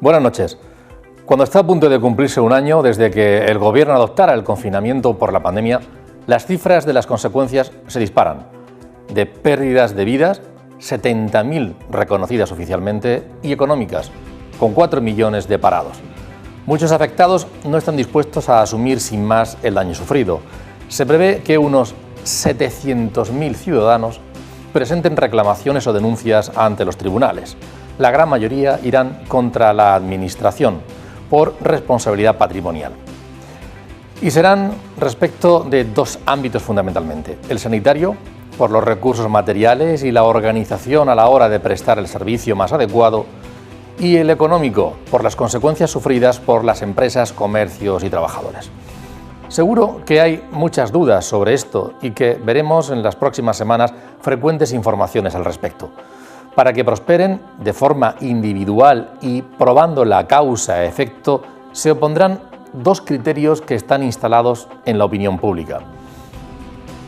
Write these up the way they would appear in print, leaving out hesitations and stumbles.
Buenas noches. Cuando está a punto de cumplirse un año desde que el gobierno adoptara el confinamiento por la pandemia, las cifras de las consecuencias se disparan. De pérdidas de vidas, 70.000 reconocidas oficialmente, y económicas, con 4 millones de parados. Muchos afectados no están dispuestos a asumir sin más el daño sufrido. Se prevé que unos 700.000 ciudadanos presenten reclamaciones o denuncias ante los tribunales. La gran mayoría irán contra la Administración por responsabilidad patrimonial. Y serán respecto de dos ámbitos fundamentalmente: el sanitario, por los recursos materiales y la organización a la hora de prestar el servicio más adecuado, y el económico, por las consecuencias sufridas por las empresas, comercios y trabajadores. Seguro que hay muchas dudas sobre esto y que veremos en las próximas semanas frecuentes informaciones al respecto. Para que prosperen de forma individual y probando la causa-efecto, se opondrán dos criterios que están instalados en la opinión pública.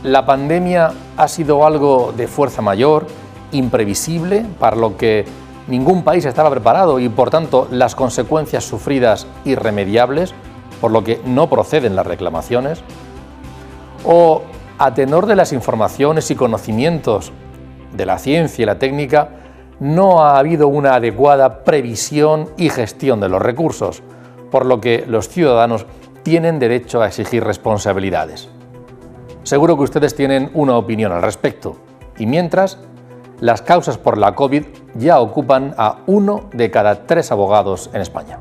La pandemia ha sido algo de fuerza mayor, imprevisible, para lo que ningún país estaba preparado y, por tanto, las consecuencias sufridas irremediables, por lo que no proceden las reclamaciones. O, a tenor de las informaciones y conocimientos de la ciencia y la técnica, no ha habido una adecuada previsión y gestión de los recursos, por lo que los ciudadanos tienen derecho a exigir responsabilidades. Seguro que ustedes tienen una opinión al respecto, y mientras, las causas por la COVID ya ocupan a 1 de cada 3 abogados en España.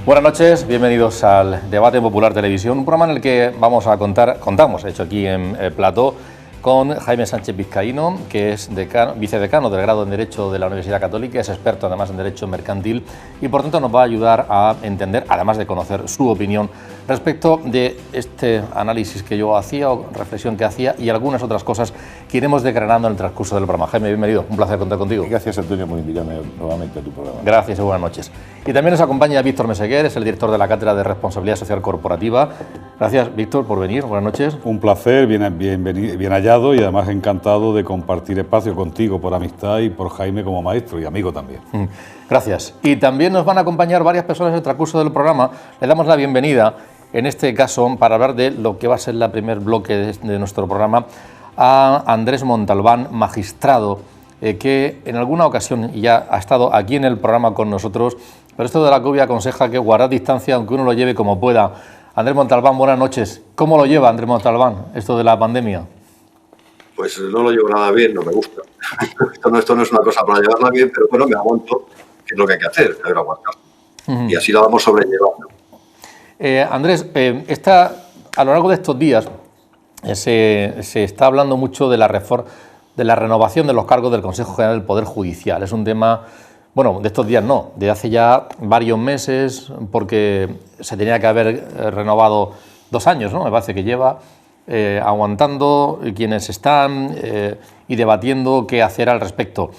Buenas noches, bienvenidos al Debate Popular Televisión, un programa en el que contamos, hecho aquí en Plató, con Jaime Sánchez Vizcaíno, que es vicedecano del grado en Derecho de la Universidad Católica, es experto además en Derecho Mercantil y por tanto nos va a ayudar a entender, además de conocer su opinión respecto de este análisis que yo hacía o reflexión que hacía y algunas otras cosas que iremos desgranando en el transcurso del programa. Jaime, bienvenido, un placer contar contigo. Gracias, Antonio, por invitarme nuevamente a tu programa. Gracias y buenas noches. Y también nos acompaña Víctor Meseguer, es el director de la Cátedra de Responsabilidad Social Corporativa. Gracias, Víctor, por venir. Buenas noches. Un placer, bien hallado y además encantado de compartir espacio contigo por amistad y por Jaime como maestro y amigo también. Gracias. Y también nos van a acompañar varias personas en el transcurso del programa. Le damos la bienvenida, en este caso, para hablar de lo que va a ser el primer bloque de nuestro programa, a Andrés Montalbán, magistrado, que en alguna ocasión ya ha estado aquí en el programa con nosotros, pero esto de la COVID aconseja que guardar distancia, aunque uno lo lleve como pueda. Andrés Montalbán, buenas noches. ¿Cómo lo lleva Andrés Montalbán, esto de la pandemia? Pues no lo llevo nada bien, no me gusta. Esto no es una cosa para llevarla bien, pero bueno, me aguanto, que es lo que hay que hacer, saber aguantar. Y así la vamos sobrellevando. Andrés, a lo largo de estos días se está hablando mucho de la renovación de los cargos del Consejo General del Poder Judicial. Es un tema, bueno, de estos días no, de hace ya varios meses, porque se tenía que haber renovado 2 años, ¿no? Me parece que lleva aguantando quienes están y debatiendo qué hacer al respecto.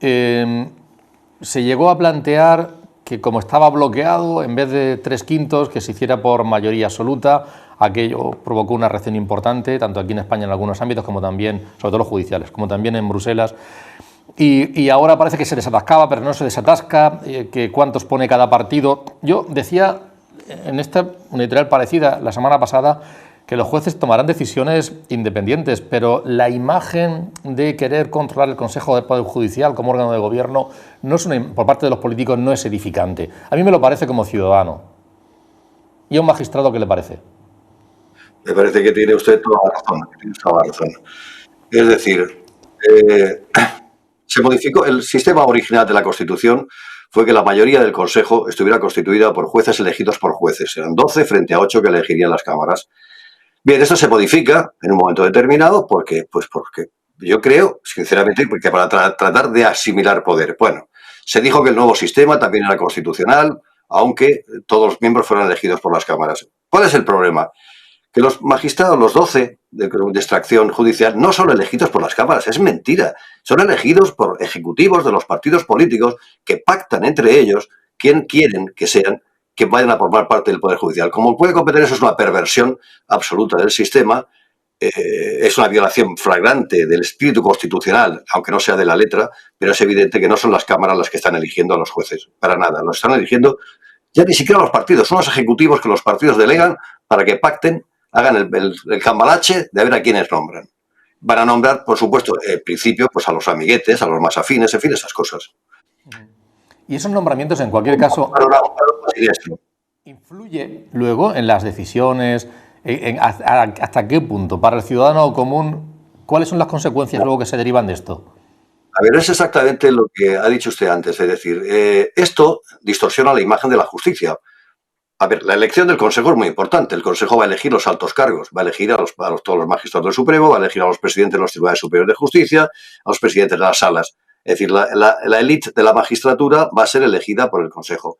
Se llegó a plantear que, como estaba bloqueado, en vez de 3/5, que se hiciera por mayoría absoluta. Aquello provocó una reacción importante, tanto aquí en España en algunos ámbitos, como también, sobre todo los judiciales, como también en Bruselas. Y ahora parece que se desatascaba, pero no se desatasca, que cuántos pone cada partido. Yo decía en esta editorial parecida la semana pasada que los jueces tomarán decisiones independientes, pero la imagen de querer controlar el Consejo de Poder Judicial como órgano de gobierno por parte de los políticos no es edificante. A mí me lo parece como ciudadano. ¿Y a un magistrado qué le parece? Me parece que tiene usted toda la razón. Es decir, se modificó el sistema original de la Constitución, fue que la mayoría del Consejo estuviera constituida por jueces elegidos por jueces. Eran 12 frente a 8 que elegirían las cámaras. Bien, esto se modifica en un momento determinado porque yo creo, sinceramente, que para tratar de asimilar poder. Bueno, se dijo que el nuevo sistema también era constitucional, aunque todos los miembros fueran elegidos por las cámaras. ¿Cuál es el problema? Que que los magistrados, los 12 de extracción judicial, no son elegidos por las cámaras, es mentira. Son elegidos por ejecutivos de los partidos políticos que pactan entre ellos quién quieren que sean, que vayan a formar parte del Poder Judicial. Como puede comprender, eso es una perversión absoluta del sistema, es una violación flagrante del espíritu constitucional, aunque no sea de la letra, pero es evidente que no son las cámaras las que están eligiendo a los jueces, para nada. Los están eligiendo ya ni siquiera los partidos, son los ejecutivos que los partidos delegan para que pacten, hagan el cambalache de ver a quiénes nombran. Van a nombrar, por supuesto, en principio, pues a los amiguetes, a los más afines, en fin, esas cosas. Y esos nombramientos, en cualquier caso, ¿influye luego en las decisiones? ¿Hasta qué punto? Para el ciudadano común, ¿cuáles son las consecuencias luego que se derivan de esto? A ver, es exactamente lo que ha dicho usted antes, es decir, esto distorsiona la imagen de la justicia. A ver, la elección del Consejo es muy importante. El Consejo va a elegir los altos cargos, va a elegir todos los magistrados del Supremo, va a elegir a los presidentes de los Tribunales Superiores de Justicia, a los presidentes de las salas. Es decir, la élite de la magistratura va a ser elegida por el Consejo.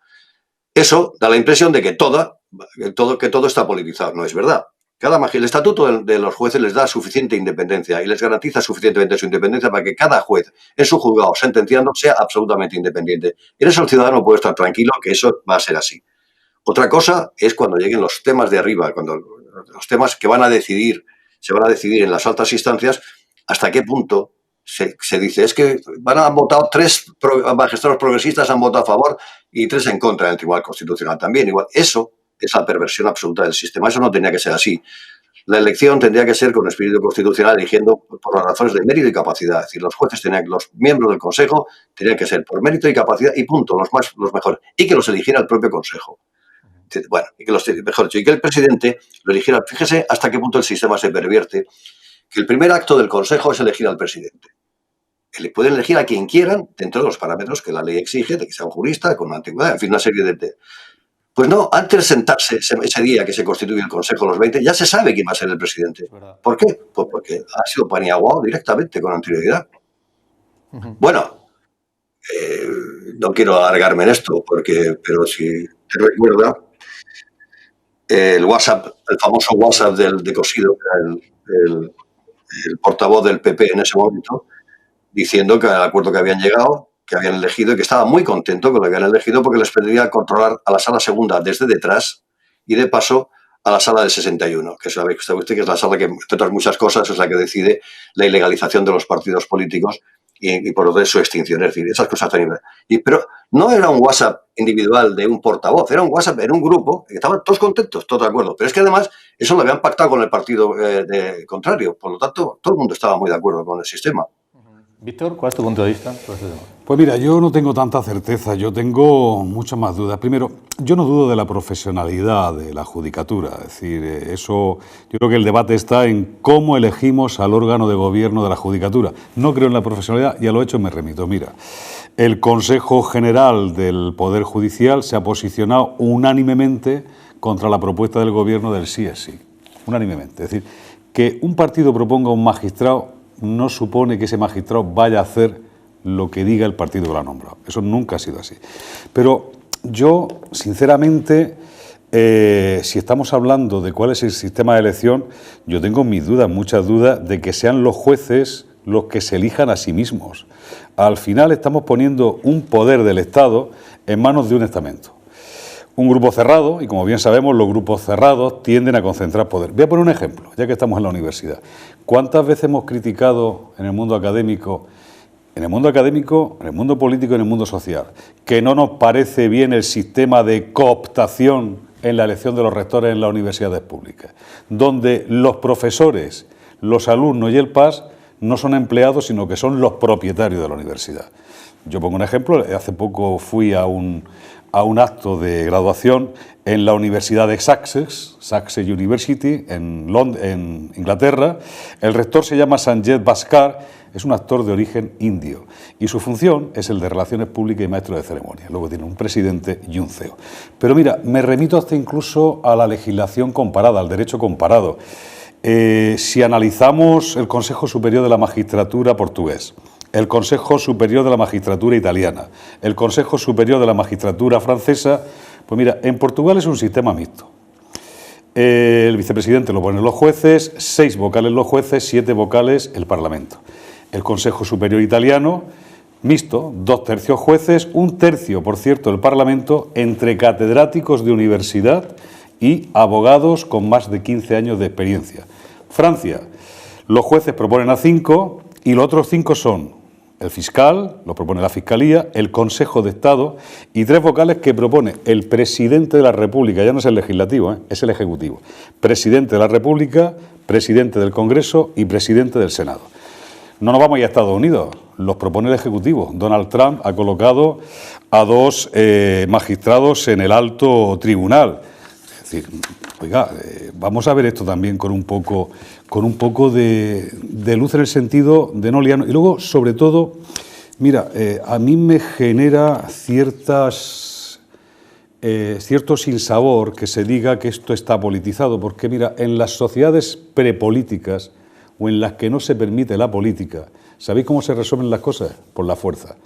Eso da la impresión de que todo está politizado. No es verdad. El estatuto de los jueces les da suficiente independencia y les garantiza suficientemente su independencia para que cada juez en su juzgado sentenciando sea absolutamente independiente. En eso el ciudadano puede estar tranquilo que eso va a ser así. Otra cosa es cuando lleguen los temas de arriba, cuando los temas que se van a decidir en las altas instancias, hasta qué punto se dice, es que han votado 3 magistrados progresistas, han votado a favor y 3 en contra en el Tribunal Constitucional también. Igual, eso es la perversión absoluta del sistema. Eso no tenía que ser así. La elección tendría que ser con espíritu constitucional, eligiendo por las razones de mérito y capacidad. Es decir, los jueces los miembros del Consejo tenían que ser por mérito y capacidad y punto, los mejores. Y que los eligiera el propio Consejo. Bueno, mejor dicho, y que el presidente lo eligiera. Fíjese hasta qué punto el sistema se pervierte, que el primer acto del Consejo es elegir al presidente. Le pueden elegir a quien quieran, dentro de los parámetros que la ley exige, de que sea un jurista, con una antigüedad, en fin, una serie de... Pues no, antes de sentarse ese día que se constituye el Consejo, los 20, ya se sabe quién va a ser el presidente. ¿Por qué? Pues porque ha sido paniaguado directamente con anterioridad. Bueno, no quiero alargarme en esto, pero si te recuerda, el WhatsApp, el famoso WhatsApp de Cosidó, el portavoz del PP en ese momento, diciendo que el acuerdo que habían llegado, que habían elegido y que estaba muy contento con lo que habían elegido porque les permitía controlar a la sala segunda desde detrás y de paso a la sala del 61, que sabe usted que es la sala que, entre otras muchas cosas, es la que decide la ilegalización de los partidos políticos y por lo tanto su extinción. Es decir, esas cosas tan... Pero no era un WhatsApp individual de un portavoz, era un WhatsApp en un grupo que estaban todos contentos, todos de acuerdo. Pero es que además eso lo habían pactado con el partido contrario. Por lo tanto, todo el mundo estaba muy de acuerdo con el sistema. Víctor, ¿cuál es tu punto de vista? Pues mira, yo no tengo tanta certeza, yo tengo muchas más dudas. Primero, yo no dudo de la profesionalidad de la judicatura, es decir, eso, yo creo que el debate está en cómo elegimos al órgano de gobierno de la judicatura. No creo en la profesionalidad y a lo hecho me remito. Mira, el Consejo General del Poder Judicial se ha posicionado unánimemente contra la propuesta del gobierno del sí es sí, unánimemente. Es decir, que un partido proponga un magistrado no supone que ese magistrado vaya a hacer lo que diga el partido que lo ha nombrado. Eso nunca ha sido así. Pero yo, sinceramente, si estamos hablando de cuál es el sistema de elección, yo tengo mis dudas, muchas dudas, de que sean los jueces los que se elijan a sí mismos. Al final estamos poniendo un poder del Estado en manos de un estamento. Un grupo cerrado, y como bien sabemos, los grupos cerrados tienden a concentrar poder. Voy a poner un ejemplo, ya que estamos en la universidad. ¿Cuántas veces hemos criticado en el mundo académico, en el mundo político y en el mundo social, que no nos parece bien el sistema de cooptación en la elección de los rectores en las universidades públicas, donde los profesores, los alumnos y el PAS no son empleados, sino que son los propietarios de la universidad? Yo pongo un ejemplo, hace poco fui a un acto de graduación en la Universidad de Sussex University, en Inglaterra. El rector se llama Sanjay Bhaskar, es un actor de origen indio y su función es el de Relaciones Públicas y maestro de ceremonia. Luego tiene un presidente y un CEO. Pero mira, me remito hasta incluso a la legislación comparada, al derecho comparado. Si analizamos el Consejo Superior de la Magistratura portugués, el Consejo Superior de la Magistratura italiana, el Consejo Superior de la Magistratura francesa, pues mira, en Portugal es un sistema mixto. el vicepresidente lo ponen los jueces, 6 vocales los jueces, 7 vocales el Parlamento. El Consejo Superior Italiano, mixto, 2/3 jueces, 1/3, por cierto, el Parlamento, entre catedráticos de universidad y abogados con más de 15 años de experiencia. Francia, los jueces proponen a 5 y los otros 5 son el fiscal, lo propone la Fiscalía, el Consejo de Estado y 3 vocales que propone el presidente de la República, ya no es el legislativo, es el ejecutivo. Presidente de la República, presidente del Congreso y presidente del Senado. No nos vamos a ir a Estados Unidos, los propone el Ejecutivo. Donald Trump ha colocado a 2 magistrados en el alto tribunal. Es decir, oiga, vamos a ver esto también con un poco de luz en el sentido de no liarnos. Y luego, sobre todo, mira, a mí me genera cierto sinsabor que se diga que esto está politizado, porque mira, en las sociedades prepolíticas o en las que no se permite la política, ¿sabéis cómo se resuelven las cosas? Por la fuerza.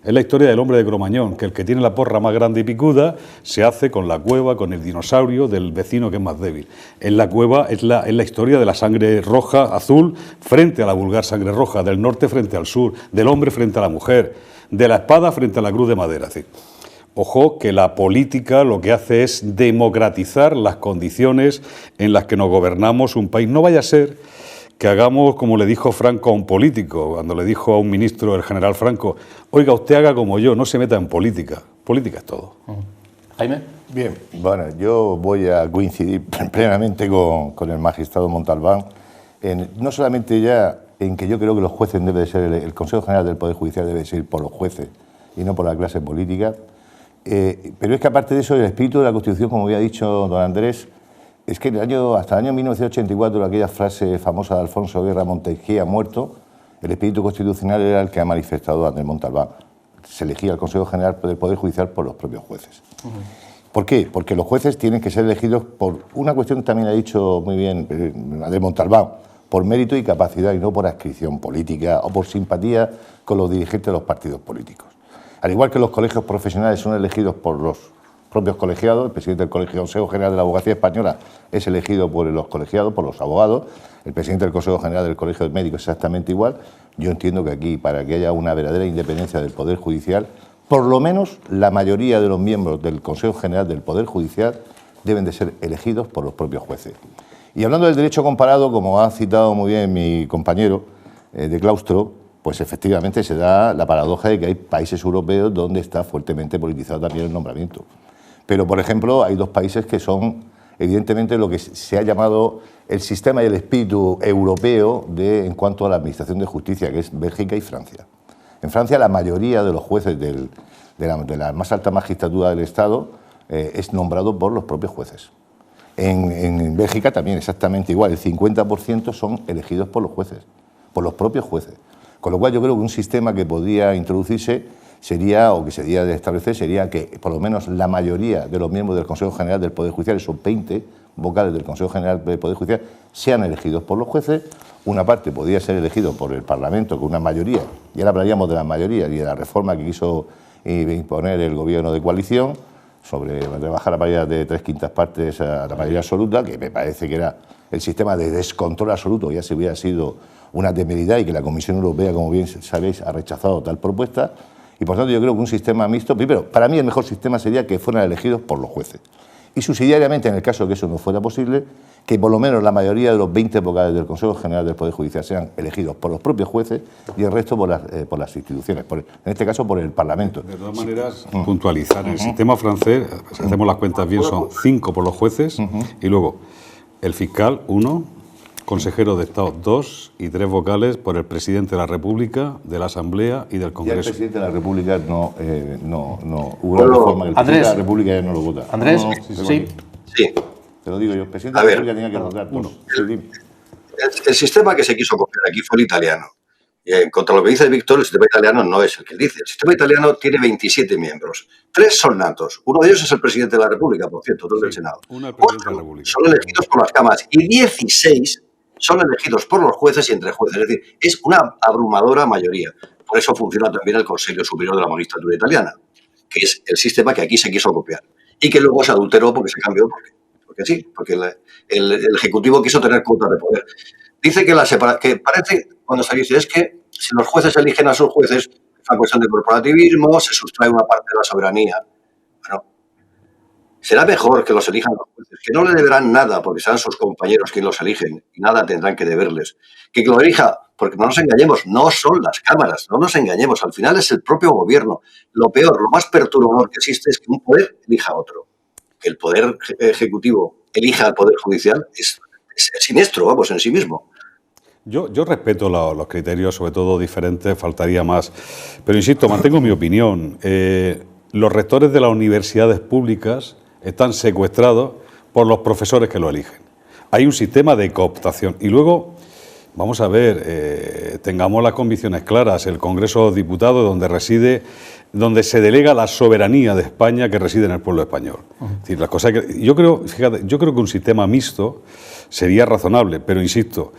Es la historia del hombre de Cromañón, que el que tiene la porra más grande y picuda se hace con la cueva, con el dinosaurio del vecino que es más débil. En la cueva es la historia de la sangre roja, azul, frente a la vulgar sangre roja, del norte frente al sur, del hombre frente a la mujer, de la espada frente a la cruz de madera. Es decir, ojo que la política lo que hace es democratizar las condiciones en las que nos gobernamos un país. No vaya a ser que hagamos como le dijo Franco a un político, cuando le dijo a un ministro, el general Franco, oiga, usted haga como yo, no se meta en política. Política es todo. Jaime. Bien, bueno, yo voy a coincidir plenamente con el magistrado Montalbán, no solamente ya en que yo creo que los jueces deben de ser, el Consejo General del Poder Judicial debe ser por los jueces y no por la clase política, pero es que aparte de eso, el espíritu de la Constitución, como había dicho don Andrés, es que hasta el año 1984, aquella frase famosa de Alfonso Guerra, Montesquieu muerto, el espíritu constitucional era el que ha manifestado Andrés Montalbán. Se elegía el Consejo General del Poder Judicial por los propios jueces. ¿Por qué? Porque los jueces tienen que ser elegidos por una cuestión que también ha dicho muy bien Andrés Montalbán, por mérito y capacidad y no por adscripción política o por simpatía con los dirigentes de los partidos políticos. Al igual que los colegios profesionales son elegidos por los propios colegiados, el presidente del Consejo General de la Abogacía Española es elegido por los colegiados, por los abogados, el presidente del Consejo General del Colegio de Médicos exactamente igual. Yo entiendo que aquí, para que haya una verdadera independencia del Poder Judicial, por lo menos la mayoría de los miembros del Consejo General del Poder Judicial deben de ser elegidos por los propios jueces. Y hablando del derecho comparado, como ha citado muy bien mi compañero de claustro, pues efectivamente se da la paradoja de que hay países europeos donde está fuertemente politizado también el nombramiento. Pero, por ejemplo, hay 2 países que son, evidentemente, lo que se ha llamado el sistema y el espíritu europeo en cuanto a la administración de justicia, que es Bélgica y Francia. En Francia, la mayoría de los jueces de la más alta magistratura del Estado es nombrado por los propios jueces. En Bélgica también exactamente igual, el 50% son elegidos por los jueces, por los propios jueces. Con lo cual yo creo que un sistema que podría introducirse sería, o que se debería de establecer, sería que por lo menos la mayoría de los miembros del Consejo General del Poder Judicial, esos 20 vocales del Consejo General del Poder Judicial, sean elegidos por los jueces. Una parte podría ser elegido por el Parlamento con una mayoría, y ahora hablaríamos de la mayoría y de la reforma que quiso imponer el gobierno de coalición sobre rebajar la mayoría de 3/5 partes a la mayoría absoluta, que me parece que era el sistema de descontrol absoluto, ya se hubiera sido una temeridad y que la Comisión Europea, como bien sabéis, ha rechazado tal propuesta. Y por tanto yo creo que un sistema mixto, primero, para mí el mejor sistema sería que fueran elegidos por los jueces. Y subsidiariamente, en el caso de que eso no fuera posible, que por lo menos la mayoría de los 20 vocales del Consejo General del Poder Judicial sean elegidos por los propios jueces y el resto por las instituciones, en este caso por el Parlamento. De todas maneras, puntualizar, en el sistema francés, si hacemos las cuentas bien, son 5 por los jueces y luego el fiscal 1, consejero de Estado 2 y 3 vocales por el presidente de la República, de la Asamblea y del Congreso. Ya el presidente de la República no hubo una reforma que el presidente de la República ya no lo vota. Andrés, sí. Te lo digo yo, el presidente de la República tenía que votar. El sistema que se quiso copiar aquí fue el italiano. Y en contra de lo que dice Víctor, el sistema italiano no es el que él dice. El sistema italiano tiene 27 miembros. 3 son natos. Uno de ellos es el presidente de la República, por cierto, otro del Senado. 8 son elegidos por las cámaras y 16 son elegidos por los jueces y entre jueces. Es decir, es una abrumadora mayoría. Por eso funciona también el Consejo Superior de la Magistratura Italiana, que es el sistema que aquí se quiso copiar y que luego se adulteró porque se cambió, porque porque sí, porque el Ejecutivo quiso tener cuotas de poder. Dice que que parece, cuando se dice, es que si los jueces eligen a sus jueces, es una cuestión de corporativismo, se sustrae una parte de la soberanía. Bueno, será mejor que los elijan los jueces, que no le deberán nada porque serán sus compañeros quienes los eligen y nada tendrán que deberles. Que lo elija, porque no nos engañemos, no son las cámaras, no nos engañemos, al final es el propio gobierno. Lo peor, lo más perturbador que existe es que un poder elija a otro. Que el poder ejecutivo elija al poder judicial es siniestro, vamos, en sí mismo. Yo respeto los criterios, sobre todo diferentes, faltaría más. Pero insisto, mantengo mi opinión. Los rectores de las universidades públicas están secuestrados por los profesores que lo eligen. Hay un sistema de cooptación. Y luego, vamos a ver, tengamos las convicciones claras. El Congreso de los Diputados, donde se delega la soberanía de España, que reside en el pueblo español. Es decir, las cosas yo creo que un sistema mixto sería razonable, pero insisto,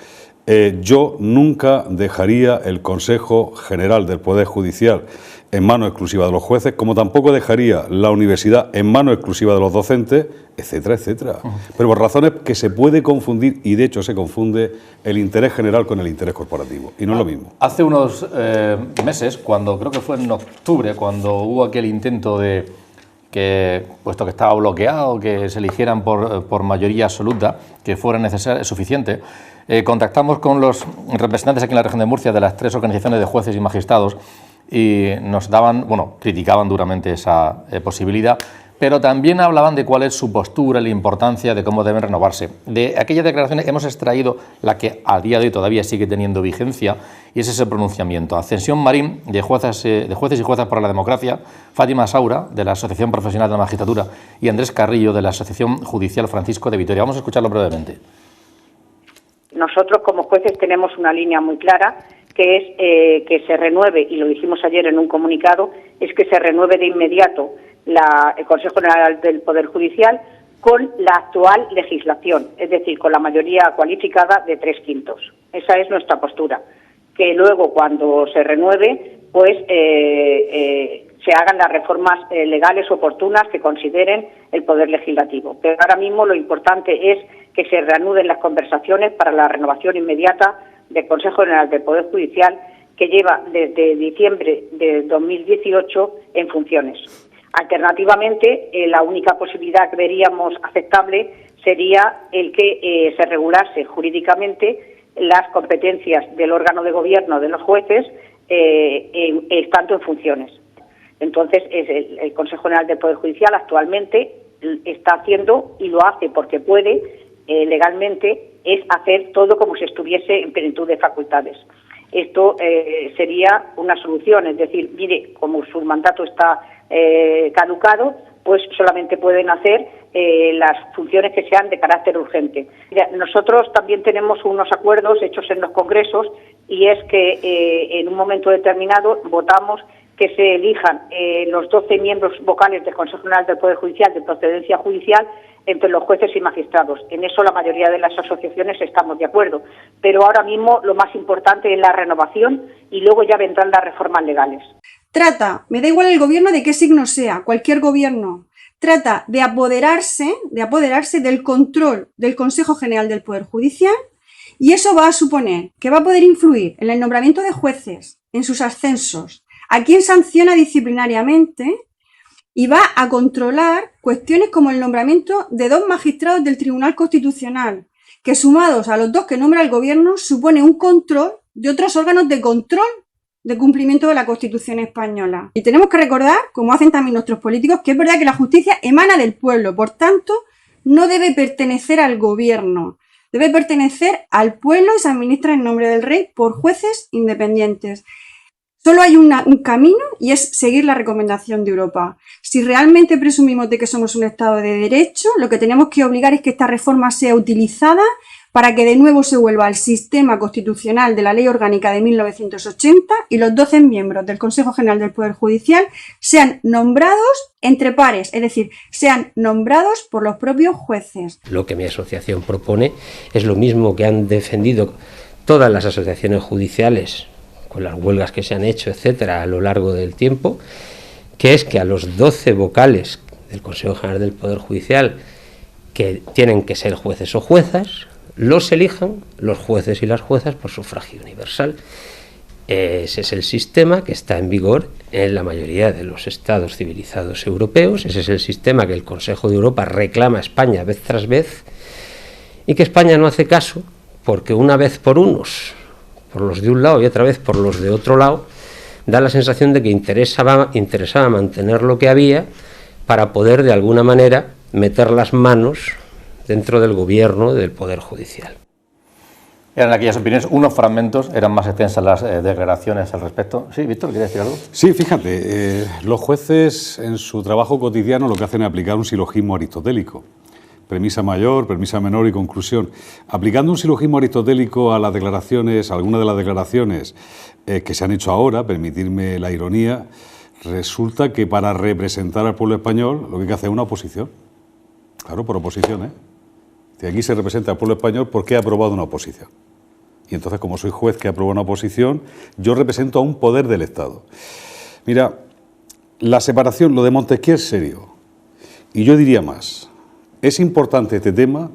yo nunca dejaría el Consejo General del Poder Judicial en manos exclusivas de los jueces, como tampoco dejaría la universidad en manos exclusivas de los docentes, etcétera, etcétera. Pero por razones que se puede confundir, y de hecho se confunde el interés general con el interés corporativo, y no es lo mismo. Hace unos meses, creo que fue en octubre, cuando hubo aquel intento de que, puesto que estaba bloqueado, que se eligieran por mayoría absoluta, que fuera suficiente, contactamos con los representantes aquí en la región de Murcia de las 3 organizaciones de jueces y magistrados y nos criticaban duramente esa posibilidad, pero también hablaban de cuál es su postura, la importancia de cómo deben renovarse. De aquellas declaraciones hemos extraído la que a día de hoy todavía sigue teniendo vigencia, y es ese pronunciamiento. Ascensión Marín, de jueces y juezas por la democracia, Fátima Saura, de la Asociación Profesional de la Magistratura, y Andrés Carrillo, de la Asociación Judicial Francisco de Vitoria. Vamos a escucharlo brevemente. Nosotros como jueces tenemos una línea muy clara, que es que se renueve, y lo dijimos ayer en un comunicado, es que se renueve de inmediato el Consejo General del Poder Judicial con la actual legislación, es decir, con la mayoría cualificada de 3/5. Esa es nuestra postura. Que luego, cuando se renueve, pues se hagan las reformas legales oportunas que consideren el Poder Legislativo. Pero ahora mismo lo importante es que se reanuden las conversaciones para la renovación inmediata del Consejo General del Poder Judicial, que lleva desde diciembre de 2018 en funciones. Alternativamente, la única posibilidad que veríamos aceptable sería el que se regulase jurídicamente las competencias del órgano de gobierno de los jueces estando en funciones. Entonces, el Consejo General del Poder Judicial actualmente está haciendo, y lo hace porque puede legalmente, es hacer todo como si estuviese en plenitud de facultades. Esto sería una solución, es decir, mire, como su mandato está caducado, pues solamente pueden hacer las funciones que sean de carácter urgente. Mira, nosotros también tenemos unos acuerdos hechos en los congresos, y es que en un momento determinado votamos que se elijan los 12 miembros vocales del Consejo General del Poder Judicial de procedencia judicial entre los jueces y magistrados. En eso la mayoría de las asociaciones estamos de acuerdo, pero ahora mismo lo más importante es la renovación, y luego ya vendrán las reformas legales. Me da igual el gobierno de qué signo sea, cualquier gobierno, trata de apoderarse del control del Consejo General del Poder Judicial, y eso va a suponer que va a poder influir en el nombramiento de jueces, en sus ascensos, a quién sanciona disciplinariamente, y va a controlar cuestiones como el nombramiento de 2 magistrados del Tribunal Constitucional, que sumados a los 2 que nombra el gobierno supone un control de otros órganos de control de cumplimiento de la Constitución española. Y tenemos que recordar, como hacen también nuestros políticos, que es verdad que la justicia emana del pueblo, por tanto, no debe pertenecer al gobierno, debe pertenecer al pueblo y se administra en nombre del rey por jueces independientes. Solo hay un camino, y es seguir la recomendación de Europa. Si realmente presumimos de que somos un Estado de Derecho, lo que tenemos que obligar es que esta reforma sea utilizada para que de nuevo se vuelva al sistema constitucional de la Ley Orgánica de 1980 y los 12 miembros del Consejo General del Poder Judicial sean nombrados entre pares, es decir, sean nombrados por los propios jueces. Lo que mi asociación propone es lo mismo que han defendido todas las asociaciones judiciales, con las huelgas que se han hecho, etcétera, a lo largo del tiempo, que es que a los 12 vocales del Consejo General del Poder Judicial que tienen que ser jueces o juezas, los elijan los jueces y las juezas por sufragio universal. Ese es el sistema que está en vigor en la mayoría de los estados civilizados europeos. Ese es el sistema que el Consejo de Europa reclama a España vez tras vez y que España no hace caso porque una vez por unos, por los de un lado y otra vez por los de otro lado, da la sensación de que interesaba mantener lo que había para poder de alguna manera meter las manos dentro del gobierno del Poder Judicial. Eran aquellas opiniones, unos fragmentos, eran más extensas las declaraciones al respecto. Sí, Víctor, ¿quieres decir algo? Sí, fíjate, los jueces en su trabajo cotidiano lo que hacen es aplicar un silogismo aristotélico. Premisa mayor, premisa menor y conclusión. Aplicando un silogismo aristotélico a las declaraciones, a algunas de las declaraciones que se han hecho ahora, permitirme la ironía, resulta que para representar al pueblo español lo que hay que hacer es una oposición. Claro, por oposición, ¿eh? Si aquí se representa al pueblo español porque ha aprobado una oposición. Y entonces, como soy juez que aprobó una oposición, yo represento a un poder del Estado. Mira, la separación, lo de Montesquieu es serio. Y yo diría más, es importante este tema,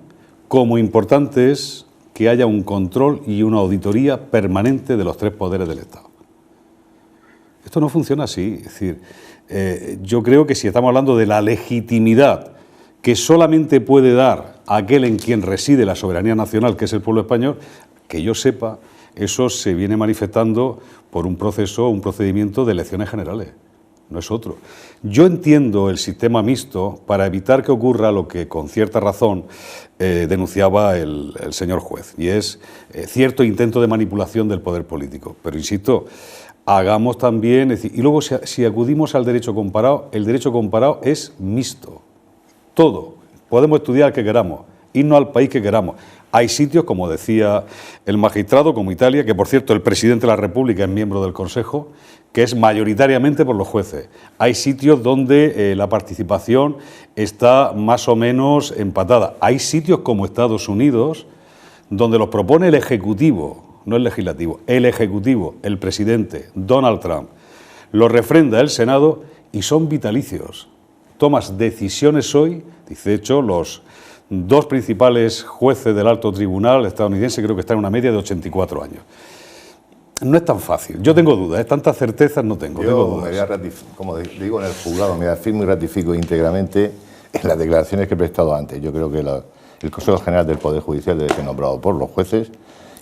como importante es que haya un control y una auditoría permanente de los tres poderes del Estado. Esto no funciona así. Es decir, yo creo que si estamos hablando de la legitimidad que solamente puede dar aquel en quien reside la soberanía nacional, que es el pueblo español, que yo sepa, eso se viene manifestando por un proceso, un procedimiento de elecciones generales, no es otro. Yo entiendo el sistema mixto para evitar que ocurra lo que con cierta razón denunciaba el señor juez, y es cierto intento de manipulación del poder político. Pero insisto, hagamos también, es decir, y luego si acudimos al derecho comparado, el derecho comparado es mixto, todo, podemos estudiar el que queramos, irnos al país que queramos. Hay sitios, como decía el magistrado, como Italia, que por cierto el presidente de la República es miembro del Consejo, que es mayoritariamente por los jueces. Hay sitios donde la participación está más o menos empatada. Hay sitios como Estados Unidos, donde los propone el Ejecutivo, no el Legislativo, el Ejecutivo, el presidente, Donald Trump, los refrenda el Senado y son vitalicios. Tomas decisiones hoy, dice, de hecho, los dos principales jueces del alto tribunal estadounidense creo que están en una media de 84 años. No es tan fácil. Yo tengo dudas, tantas certezas no tengo. Yo, como digo en el juzgado, me afirmo y ratifico íntegramente en las declaraciones que he prestado antes. Yo creo que el Consejo General del Poder Judicial debe ser nombrado por los jueces.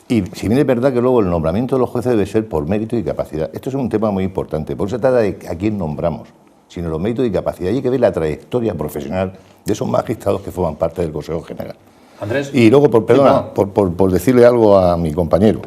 Y si bien es verdad que luego el nombramiento de los jueces debe ser por mérito y capacidad. Esto es un tema muy importante. Por eso se trata de a quién nombramos, sino los méritos y capacidad. Y hay que ver la trayectoria profesional de esos magistrados que forman parte del Consejo General. Andrés. Y luego, por decirle algo a mi compañero,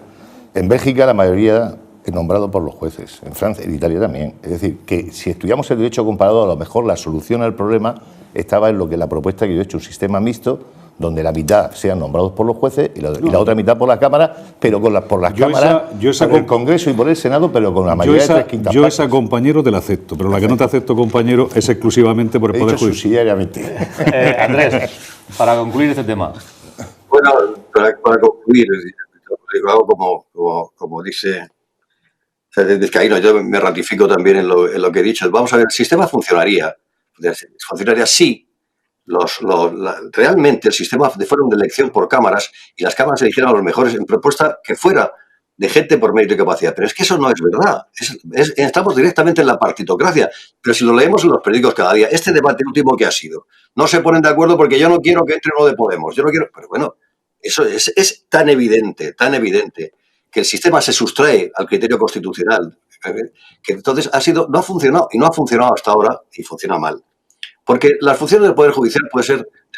en Bélgica la mayoría es nombrado por los jueces, en Francia, en Italia también. Es decir, que si estudiamos el derecho comparado, a lo mejor la solución al problema estaba en lo que la propuesta que yo he hecho, un sistema mixto, donde la mitad sean nombrados por los jueces y la otra mitad por la Cámara, pero por las cámaras, por el Congreso y por el Senado, pero con la mayoría de 3/5 partes. Yo esa, compañero, te la acepto, pero la que no te acepto, compañero, es exclusivamente por el Poder Judicial. Subsidiariamente. Andrés, para concluir este tema. Bueno, para concluir, digo algo como dice Vizcaíno, yo me ratifico también en lo que he dicho. Vamos a ver, el sistema funcionaría sí. Realmente el sistema fuera una elección por cámaras y las cámaras eligieran a los mejores en propuesta que fuera de gente por mérito y capacidad. Pero es que eso no es verdad. Estamos directamente en la partitocracia. Pero si lo leemos en los periódicos cada día, este debate último que ha sido, no se ponen de acuerdo porque yo no quiero que entre uno de Podemos. Yo no quiero. Pero bueno, eso es tan evidente que el sistema se sustrae al criterio constitucional, que entonces no ha funcionado y no ha funcionado hasta ahora y funciona mal. Porque las funciones del Poder Judicial el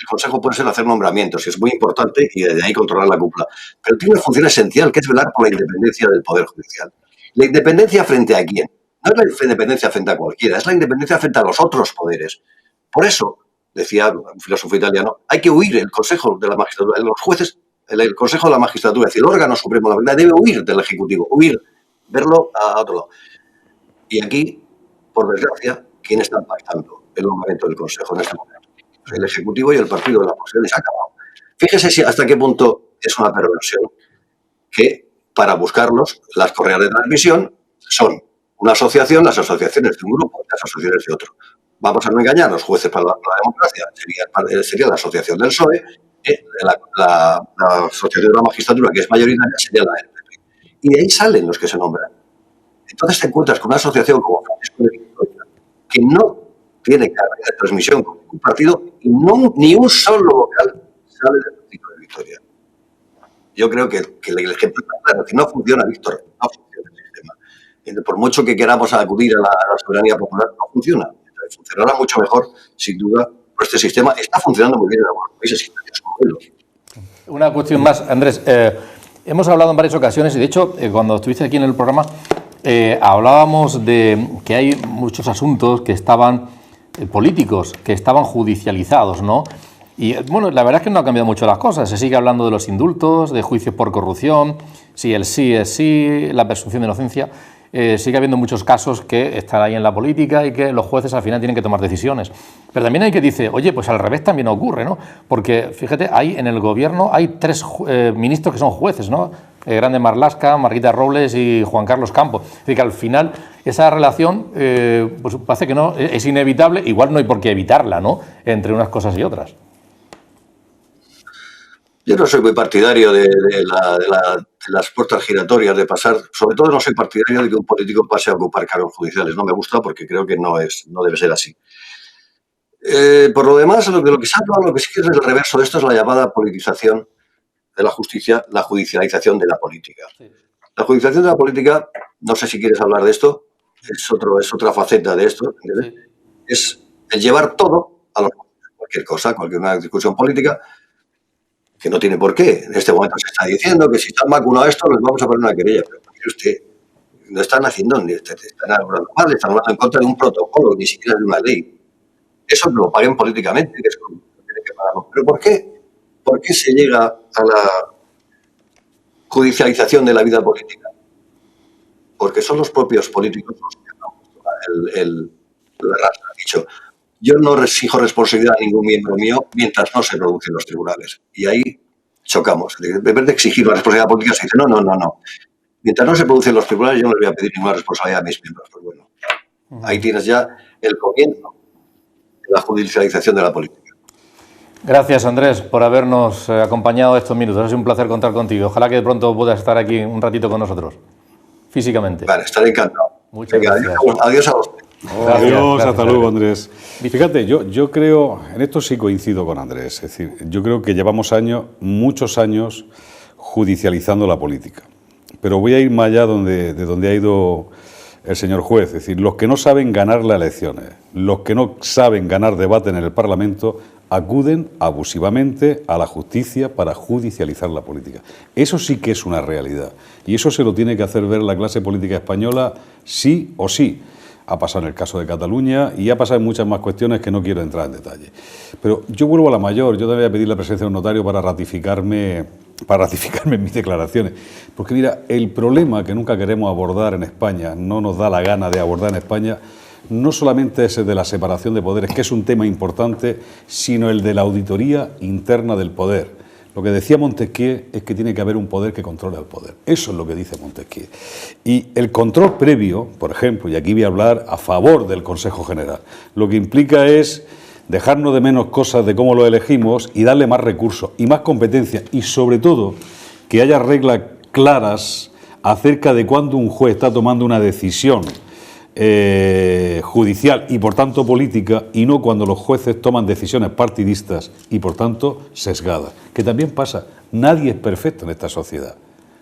Consejo puede ser hacer nombramientos, y es muy importante, y de ahí controlar la cúpula. Pero tiene una función esencial, que es velar por la independencia del Poder Judicial. ¿La independencia frente a quién? No es la independencia frente a cualquiera, es la independencia frente a los otros poderes. Por eso, decía un filósofo italiano, hay que huir el Consejo de la Magistratura, los jueces, el Consejo de la Magistratura, es decir, el órgano supremo de la verdad, debe huir del Ejecutivo, verlo a otro lado. Y aquí, por desgracia, ¿quién está pactando el nombramiento del Consejo en este momento? El Ejecutivo y el partido de la oposición se ha acabado. Fíjese hasta qué punto es una perversión que, para buscarlos, las correas de transmisión son una asociación, las asociaciones de un grupo, las asociaciones de otro. vamos a no engañarnos, Jueces para la Democracia sería la asociación del PSOE, la asociación de la magistratura, que es mayoritaria, sería la del PP. Y de ahí salen los que se nombran. Entonces te encuentras con una asociación como Francisco de Vitoria, que no tiene carga de transmisión con un partido y ni un solo vocal sale del Francisco de Vitoria. Yo creo que el ejemplo está claro, que no funciona, Víctor, no funciona el sistema. Por mucho que queramos acudir a la soberanía popular, no funciona. Funcionará mucho mejor, sin duda, pero este sistema está funcionando muy bien en algunos países y en varios modelos. Una cuestión más, Andrés. Hemos hablado en varias ocasiones y, de hecho, cuando estuviste aquí en el programa, hablábamos de que hay muchos asuntos que estaban políticos, que estaban judicializados, ¿no? Y, bueno, la verdad es que no ha cambiado mucho las cosas. Se sigue hablando de los indultos, de juicios por corrupción, si el sí es sí, la presunción de inocencia. Sigue habiendo muchos casos que están ahí en la política y que los jueces al final tienen que tomar decisiones. Pero también hay que decir, oye, pues al revés también ocurre, ¿no? Porque, fíjate, en el gobierno hay 3 ministros que son jueces, ¿no? Grande Marlaska, Margarita Robles y Juan Carlos Campos. Es decir, que al final esa relación pues parece que no es inevitable, igual no hay por qué evitarla, ¿no? Entre unas cosas y otras. Yo no soy muy partidario de las puertas giratorias, de pasar, sobre todo no soy partidario de que un político pase a ocupar cargos judiciales. No me gusta porque creo que no debe ser así. Por lo demás, de lo que se ha hablado, lo que sí que es el reverso de esto es la llamada politización de la justicia, la judicialización de la política. Sí. La judicialización de la política, no sé si quieres hablar de esto, es otra faceta de esto, ¿entiendes? Sí. Es el llevar todo a los jueces, cualquier cosa, cualquier discusión política, que no tiene por qué. En este momento se está diciendo que si están vacunados estos, les vamos a poner una querella. Pero usted, no están haciendo, están hablando mal, están hablando en contra de un protocolo, ni siquiera de una ley. Eso lo paguen políticamente, que es lo que tiene que pagarlo. ¿Pero por qué? ¿Por qué se llega a la judicialización de la vida política? Porque son los propios políticos los que han puesto la rastra. Dicho, yo no exijo responsabilidad a ningún miembro mío mientras no se producen los tribunales. Y ahí chocamos. En vez de exigir una responsabilidad política, se dice no. Mientras no se producen los tribunales, yo no les voy a pedir ninguna responsabilidad a mis miembros. Pues bueno, ahí tienes ya el comienzo de la judicialización de la política. Gracias, Andrés, por habernos acompañado estos minutos. Ha sido un placer contar contigo. Ojalá que de pronto puedas estar aquí un ratito con nosotros, físicamente. Vale, estaré encantado. Muchas gracias. Adiós a vosotros. Adiós, hasta luego, Andrés. Fíjate, yo creo, en esto sí coincido con Andrés, es decir, yo creo que llevamos muchos años judicializando la política, pero voy a ir más allá de donde ha ido el señor juez, es decir, los que no saben ganar las elecciones, los que no saben ganar debate en el Parlamento, acuden abusivamente a la justicia para judicializar la política. Eso sí que es una realidad, y eso se lo tiene que hacer ver la clase política española sí o sí. Ha pasado en el caso de Cataluña y ha pasado en muchas más cuestiones que no quiero entrar en detalle. Pero yo vuelvo a la mayor, yo te voy a pedir la presencia de un notario para ratificarme en mis declaraciones. Porque mira, el problema que nunca queremos abordar en España, no nos da la gana de abordar en España, no solamente es el de la separación de poderes, que es un tema importante, sino el de la auditoría interna del poder. Lo que decía Montesquieu es que tiene que haber un poder que controle al poder. Eso es lo que dice Montesquieu. Y el control previo, por ejemplo, y aquí voy a hablar a favor del Consejo General, lo que implica es dejarnos de menos cosas de cómo lo elegimos y darle más recursos y más competencia y, sobre todo, que haya reglas claras acerca de cuándo un juez está tomando una decisión judicial y por tanto política, y no cuando los jueces toman decisiones partidistas y por tanto sesgadas, que también pasa. Nadie es perfecto en esta sociedad,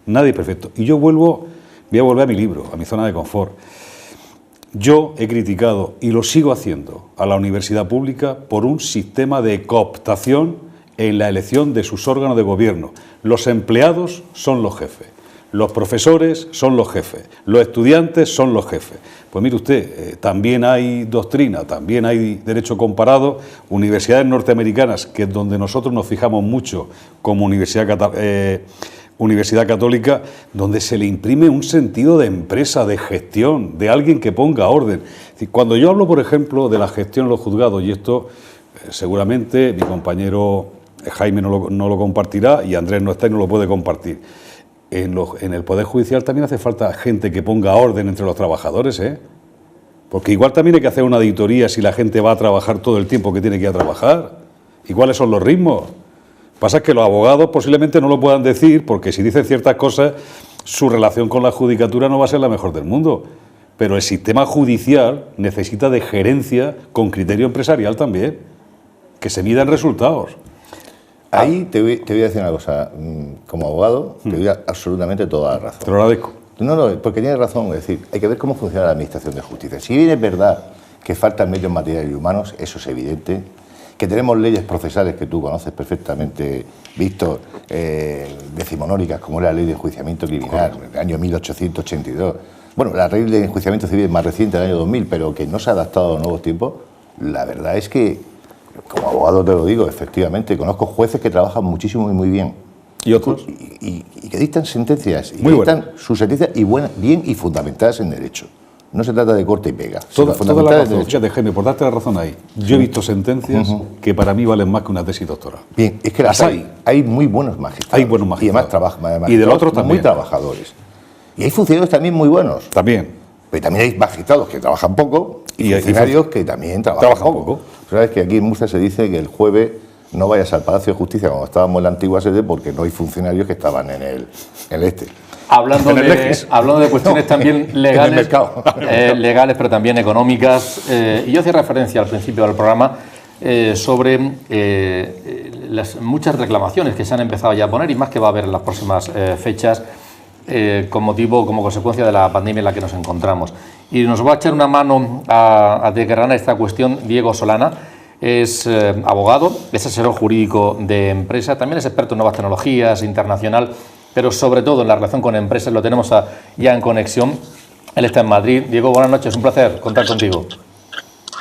nadie es perfecto. Y voy a volver a mi libro, a mi zona de confort. Yo he criticado, y lo sigo haciendo, a la universidad pública por un sistema de cooptación en la elección de sus órganos de gobierno. Los empleados son los jefes. Los profesores son los jefes, los estudiantes son los jefes. Pues mire usted, también hay doctrina, también hay derecho comparado, universidades norteamericanas, que es donde nosotros nos fijamos mucho como universidad católica, donde se le imprime un sentido de empresa, de gestión, de alguien que ponga orden. Es decir, cuando yo hablo, por ejemplo, de la gestión en los juzgados, y esto seguramente mi compañero Jaime no lo compartirá y Andrés no está y no lo puede compartir. En el Poder Judicial también hace falta gente que ponga orden entre los trabajadores, ¿eh? Porque igual también hay que hacer una auditoría si la gente va a trabajar todo el tiempo que tiene que ir a trabajar. ¿Y cuáles son los ritmos? Pasa es que los abogados posiblemente no lo puedan decir, porque si dicen ciertas cosas, su relación con la judicatura no va a ser la mejor del mundo. Pero el sistema judicial necesita de gerencia con criterio empresarial también, que se midan resultados. Ahí te voy a decir una cosa. Como abogado, te doy absolutamente toda la razón. Te lo agradezco. No, porque tienes razón. Es decir, hay que ver cómo funciona la Administración de Justicia. Si bien es verdad que faltan medios materiales y humanos, eso es evidente. Que tenemos leyes procesales que tú conoces perfectamente, Víctor, decimonónicas, como era la Ley de Enjuiciamiento Criminal, del año 1882. Bueno, la Ley de Enjuiciamiento Civil es más reciente, del año 2000, pero que no se ha adaptado a los nuevos tiempos. La verdad es que, como abogado te lo digo, efectivamente, conozco jueces que trabajan muchísimo y muy bien. ¿Y otros? Y que dictan sentencias, y muy que dictan sus sentencias bien y fundamentadas en derecho. No se trata de corte y pega. Toda la razón, fíjate, Jaime, por darte la razón ahí. Yo he visto sentencias que para mí valen más que una tesis doctoral. Bien, es que las hay muy buenos magistrados. Hay buenos magistrados. Y además trabajan. Y del otro también. Muy trabajadores. Y hay funcionarios también muy buenos. También. Pero también hay magistrados que trabajan poco y funcionarios que también trabajan poco. Sabes que aquí en Murcia se dice que el jueves no vayas al Palacio de Justicia cuando estábamos en la antigua sede porque no hay funcionarios que estaban en el este. Hablando de cuestiones también legales, legales pero también económicas, y yo hacía referencia al principio del programa sobre las muchas reclamaciones que se han empezado ya a poner y más que va a haber en las próximas fechas como consecuencia de la pandemia en la que nos encontramos. Y nos va a echar una mano a desgranar esta cuestión Diego Solana. Es abogado, es asesor jurídico de empresa, también es experto en nuevas tecnologías, internacional, pero sobre todo en la relación con empresas. Lo tenemos ya en conexión. Él está en Madrid. Diego, buenas noches, un placer contar contigo.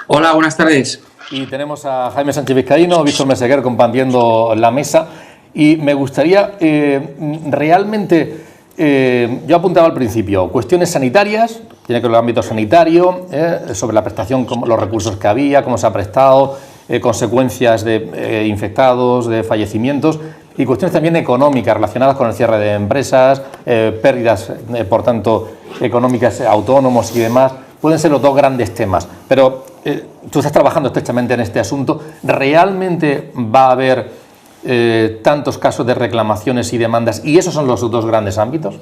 Hola, buenas tardes. Y tenemos a Jaime Sánchez Vizcaíno, Víctor Meseguer compartiendo la mesa. Y me gustaría realmente, yo apuntaba al principio, cuestiones sanitarias, tiene que ver con el ámbito sanitario, sobre la prestación, los recursos que había, cómo se ha prestado, consecuencias de infectados, de fallecimientos, y cuestiones también económicas relacionadas con el cierre de empresas, pérdidas, por tanto, económicas, autónomos y demás. Pueden ser los dos grandes temas, pero tú estás trabajando estrechamente en este asunto. ¿Realmente va a haber tantos casos de reclamaciones y demandas, y esos son los dos grandes ámbitos?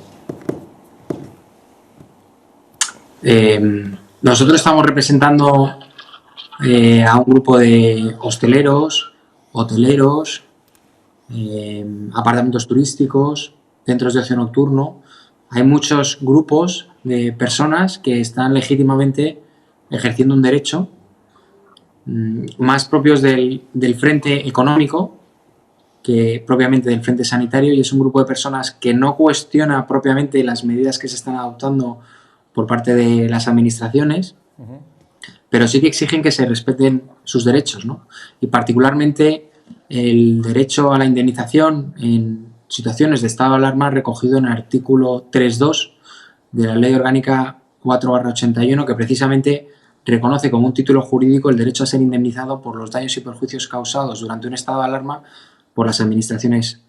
Nosotros estamos representando a un grupo de hosteleros, hoteleros, apartamentos turísticos, centros de ocio nocturno. Hay muchos grupos de personas que están legítimamente ejerciendo un derecho, más propios del frente económico que propiamente del frente sanitario, y es un grupo de personas que no cuestiona propiamente las medidas que se están adoptando por parte de las administraciones, pero sí que exigen que se respeten sus derechos, ¿no? Y particularmente el derecho a la indemnización en situaciones de estado de alarma recogido en el artículo 3.2 de la Ley Orgánica 4/81, que precisamente reconoce como un título jurídico el derecho a ser indemnizado por los daños y perjuicios causados durante un estado de alarma por las administraciones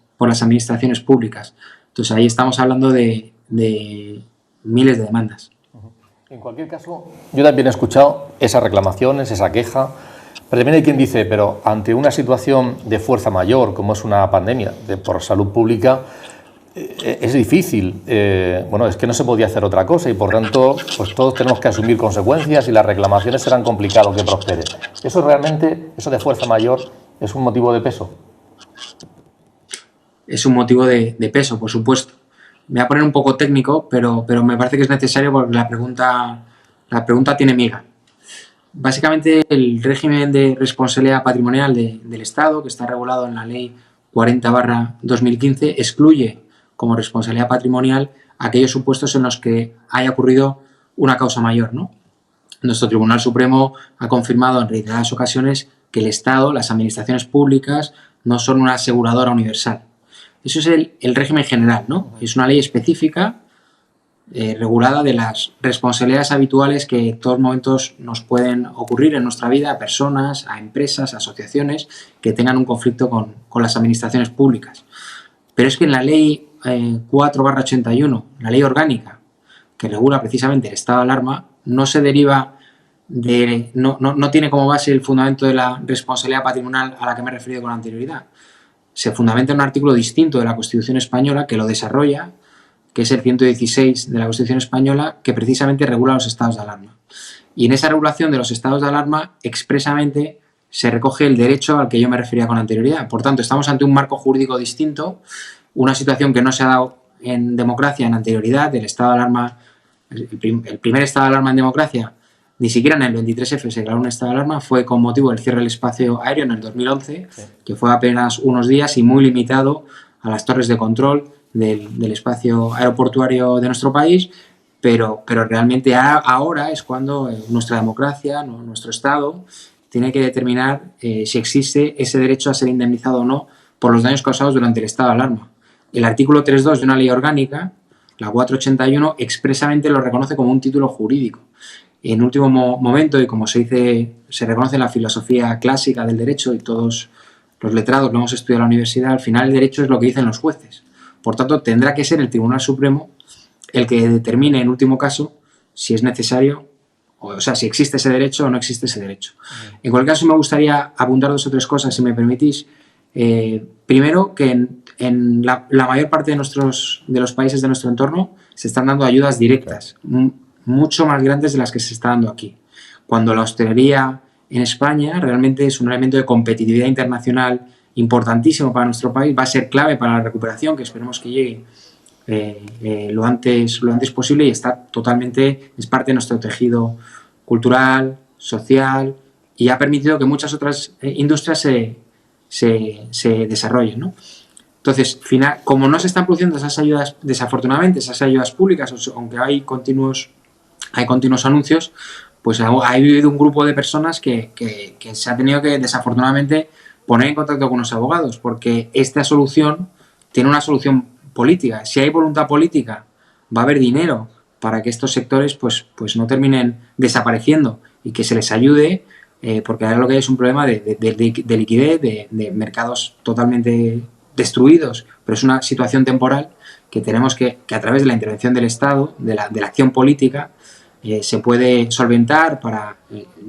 públicas. Entonces ahí estamos hablando de miles de demandas. En cualquier caso, yo también he escuchado esas reclamaciones, esa queja, pero también hay quien dice, pero ante una situación de fuerza mayor, como es una pandemia por salud pública, es difícil. Bueno, es que no se podía hacer otra cosa y por tanto, pues todos tenemos que asumir consecuencias y las reclamaciones serán complicadas que prospere. ¿Eso realmente, eso de fuerza mayor, es un motivo de peso? Es un motivo de peso, por supuesto. Me voy a poner un poco técnico, pero me parece que es necesario porque la pregunta tiene miga. Básicamente, el régimen de responsabilidad patrimonial del Estado, que está regulado en la Ley 40/2015, excluye como responsabilidad patrimonial aquellos supuestos en los que haya ocurrido una causa mayor, ¿no? Nuestro Tribunal Supremo ha confirmado en reiteradas ocasiones que el Estado, las administraciones públicas, no son una aseguradora universal. Eso es el régimen general, ¿no? Es una ley específica regulada de las responsabilidades habituales que en todos momentos nos pueden ocurrir en nuestra vida a personas, a empresas, a asociaciones que tengan un conflicto con las administraciones públicas. Pero es que en la ley 4/81, la ley orgánica que regula precisamente el estado de alarma, no se deriva no tiene como base el fundamento de la responsabilidad patrimonial a la que me he referido con anterioridad. Se fundamenta en un artículo distinto de la Constitución española que lo desarrolla, que es el 116 de la Constitución española, que precisamente regula los estados de alarma. Y en esa regulación de los estados de alarma expresamente se recoge el derecho al que yo me refería con anterioridad. Por tanto, estamos ante un marco jurídico distinto, una situación que no se ha dado en democracia en anterioridad. El estado de alarma, el primer estado de alarma en democracia, ni siquiera en el 23F se declaró un estado de alarma, fue con motivo del cierre del espacio aéreo en el 2011, que fue apenas unos días y muy limitado a las torres de control del espacio aeroportuario de nuestro país, pero realmente ahora es cuando nuestra democracia, nuestro Estado, tiene que determinar si existe ese derecho a ser indemnizado o no por los daños causados durante el estado de alarma. El artículo 3.2 de una ley orgánica, la 481, expresamente lo reconoce como un título jurídico. En último momento, y como se reconoce en la filosofía clásica del derecho, y todos los letrados lo hemos estudiado en la universidad, al final el derecho es lo que dicen los jueces. Por tanto, tendrá que ser el Tribunal Supremo el que determine, en último caso, si es necesario, o sea, si existe ese derecho o no existe ese derecho. En cualquier caso, me gustaría apuntar 2 o 3 cosas, si me permitís. Primero, que en la mayor parte de los países de nuestro entorno se están dando ayudas directas, mucho más grandes de las que se está dando aquí. Cuando la hostelería en España realmente es un elemento de competitividad internacional importantísimo para nuestro país, va a ser clave para la recuperación, que esperemos que llegue lo antes posible, y está totalmente, es parte de nuestro tejido cultural, social, y ha permitido que muchas otras industrias se desarrollen, ¿no? Entonces, como no se están produciendo esas ayudas, desafortunadamente, esas ayudas públicas, aunque hay continuos anuncios, pues ha habido un grupo de personas que se ha tenido que, desafortunadamente, poner en contacto con los abogados, porque esta solución tiene una solución política. Si hay voluntad política, va a haber dinero para que estos sectores pues no terminen desapareciendo y que se les ayude, porque ahora lo que hay es un problema de liquidez, de mercados totalmente destruidos, pero es una situación temporal que tenemos que a través de la intervención del Estado, de la acción política, se puede solventar para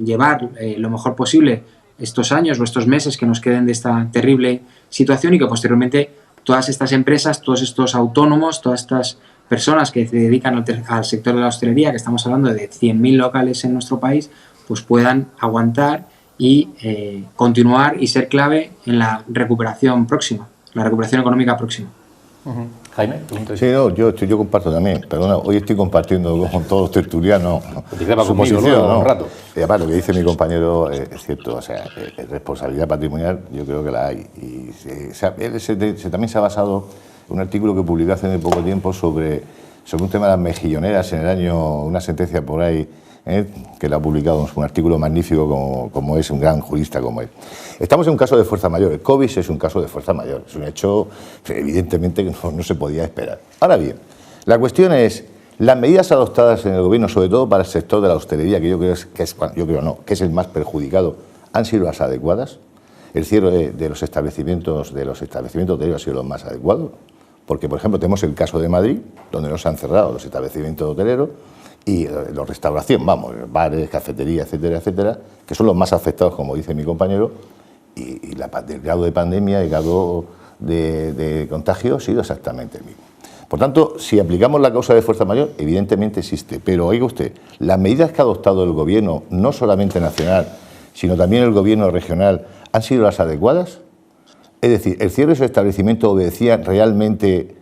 llevar lo mejor posible estos años o estos meses que nos queden de esta terrible situación, y que posteriormente todas estas empresas, todos estos autónomos, todas estas personas que se dedican al sector de la hostelería, que estamos hablando de 100.000 locales en nuestro país, pues puedan aguantar y continuar y ser clave en la recuperación próxima, la recuperación económica próxima. Jaime, sí, no, yo comparto también. Perdona, hoy estoy compartiendo con todos los tertulianos su posición, ¿no? Un rato. Y además, lo que dice mi compañero es cierto. O sea, responsabilidad patrimonial yo creo que la hay. Y también se ha basado en un artículo que publicó hace muy poco tiempo sobre un tema de las mejilloneras en el año, una sentencia por ahí, que lo ha publicado, un artículo magnífico como es un gran jurista como él. Estamos en un caso de fuerza mayor. El COVID es un caso de fuerza mayor. Es un hecho evidentemente que no se podía esperar. Ahora bien, la cuestión es, las medidas adoptadas en el gobierno, sobre todo para el sector de la hostelería, que yo creo que es el más perjudicado, ¿han sido las adecuadas? El cierre de los establecimientos hoteleros ha sido lo más adecuado, porque, por ejemplo, tenemos el caso de Madrid, donde no se han cerrado los establecimientos hoteleros, y la restauración, bares, cafeterías, etcétera, etcétera, que son los más afectados, como dice mi compañero, y el grado de pandemia, el grado de contagio ha sido exactamente el mismo. Por tanto, si aplicamos la causa de fuerza mayor, evidentemente existe, pero oiga usted, las medidas que ha adoptado el gobierno, no solamente nacional, sino también el gobierno regional, ¿han sido las adecuadas? Es decir, ¿el cierre de esos establecimientos obedecía realmente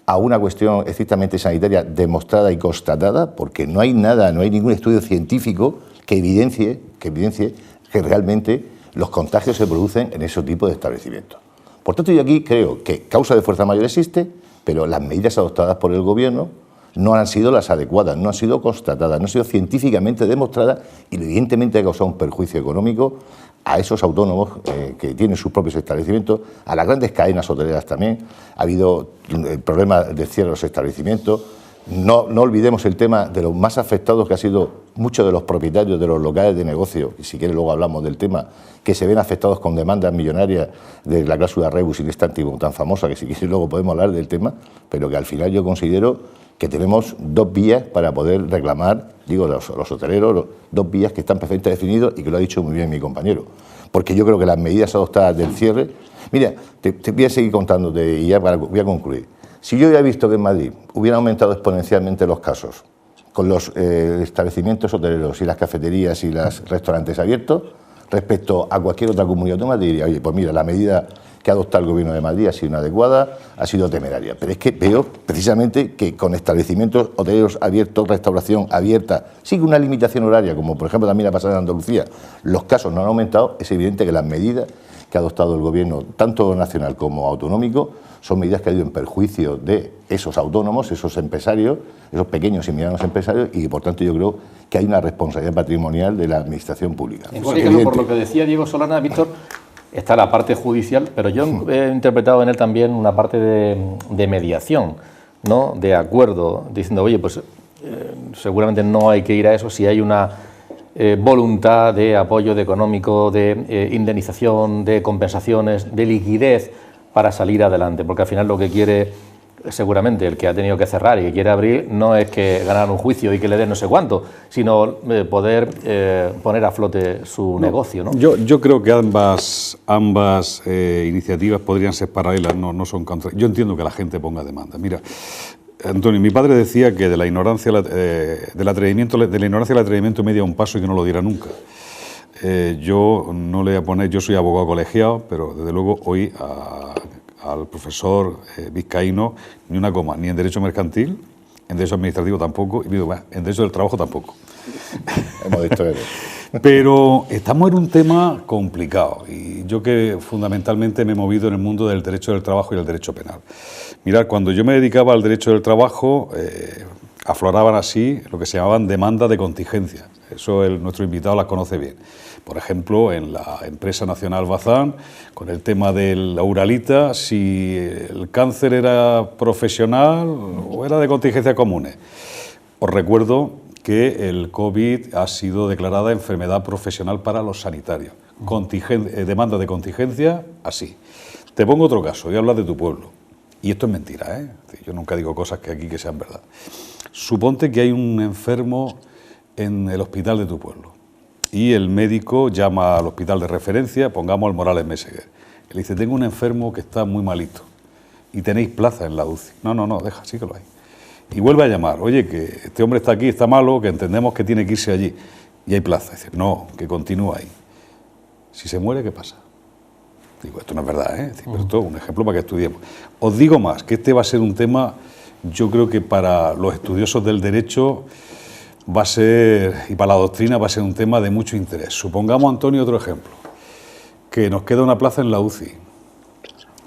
a una cuestión estrictamente sanitaria demostrada y constatada? Porque no hay ningún estudio científico que evidencie que realmente los contagios se producen en ese tipo de establecimientos. Por tanto, yo aquí creo que causa de fuerza mayor existe, pero las medidas adoptadas por el gobierno no han sido las adecuadas, no han sido constatadas, no han sido científicamente demostradas, y evidentemente ha causado un perjuicio económico a esos autónomos que tienen sus propios establecimientos, a las grandes cadenas hoteleras también. Ha habido el problema del cierre de los establecimientos. No olvidemos el tema de los más afectados, que ha sido muchos de los propietarios de los locales de negocio, y si quiere luego hablamos del tema, que se ven afectados con demandas millonarias de la cláusula rebus in stante tan famosa, que si quiere luego podemos hablar del tema, pero que al final yo considero que tenemos 2 vías para poder reclamar, digo, los hoteleros, 2 vías que están perfectamente definidos y que lo ha dicho muy bien mi compañero. Porque yo creo que las medidas adoptadas del cierre... Mira, te voy a seguir contándote y ya voy a concluir. Si yo ya he visto que en Madrid hubieran aumentado exponencialmente los casos con los establecimientos hoteleros y las cafeterías y los restaurantes abiertos respecto a cualquier otra comunidad autónoma, te diría, oye, pues mira, la medida que ha adoptado el Gobierno de Madrid ha sido inadecuada, ha sido temeraria. Pero es que veo precisamente que con establecimientos hoteleros abiertos, restauración abierta, sin una limitación horaria, como por ejemplo también ha pasado en Andalucía, los casos no han aumentado, es evidente que las medidas que ha adoptado el Gobierno, tanto nacional como autonómico, son medidas que han ido en perjuicio de esos autónomos, esos empresarios, esos pequeños y medianos empresarios, y por tanto yo creo que hay una responsabilidad patrimonial de la Administración pública. Por lo que decía Diego Solana, Víctor, está la parte judicial, pero yo he interpretado en él también una parte de mediación, ¿no? De acuerdo, diciendo, oye, pues seguramente no hay que ir a eso si hay una voluntad de apoyo económico, de indemnización, de compensaciones, de liquidez para salir adelante, porque al final lo que quiere seguramente el que ha tenido que cerrar y que quiere abrir no es que ganar un juicio y que le den no sé cuánto, sino poder poner a flote su negocio, ¿no? Yo creo que ambas iniciativas podrían ser paralelas, no son contra. Yo entiendo que la gente ponga demanda. Mira, Antonio, mi padre decía que de la ignorancia del atrevimiento media un paso y que no lo diera nunca. Yo no le voy a poner, yo soy abogado colegiado, pero desde luego hoy al profesor vizcaíno ni una coma, ni en derecho mercantil, en derecho administrativo tampoco, y en derecho del trabajo tampoco. Hemos visto eso. Pero estamos en un tema complicado y yo que fundamentalmente me he movido en el mundo del derecho del trabajo y el derecho penal. Mirad, cuando yo me dedicaba al derecho del trabajo, afloraban así lo que se llamaban demandas de contingencia. Eso nuestro invitado las conoce bien. Por ejemplo, en la empresa nacional Bazán, con el tema de la uralita, si el cáncer era profesional o era de contingencias comunes. Os recuerdo que el COVID ha sido declarada enfermedad profesional para los sanitarios. Demanda de contingencia, así. Te pongo otro caso, voy a hablar de tu pueblo. Y esto es mentira, ¿eh? Yo nunca digo cosas que aquí que sean verdad. Suponte que hay un enfermo en el hospital de tu pueblo y el médico llama al hospital de referencia, pongamos al Morales Meseguer. Le dice, tengo un enfermo que está muy malito y tenéis plaza en la UCI. No, deja, sí que lo hay. Y vuelve a llamar, oye, que este hombre está aquí, está malo, que entendemos que tiene que irse allí. Y hay plaza. Dice, no, que continúa ahí. Si se muere, ¿qué pasa? Digo, esto no es verdad, ¿eh? Pero esto es un ejemplo para que estudiemos. Os digo más, que este va a ser un tema, yo creo que para los estudiosos del derecho va a ser, y para la doctrina va a ser un tema de mucho interés. Supongamos, Antonio, otro ejemplo, que nos queda una plaza en la UCI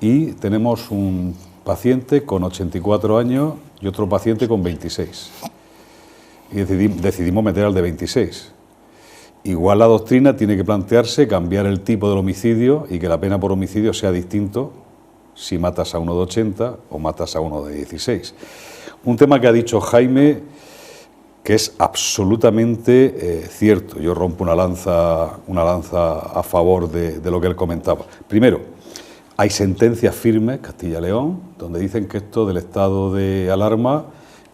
y tenemos un paciente con 84 años y otro paciente con 26. Y decidimos meter al de 26. Igual la doctrina tiene que plantearse cambiar el tipo del homicidio y que la pena por homicidio sea distinto si matas a uno de 80 o matas a uno de 16. Un tema que ha dicho Jaime que es absolutamente cierto. Yo rompo una lanza a favor de lo que él comentaba. Primero, hay sentencias firmes, Castilla y León, donde dicen que esto del estado de alarma,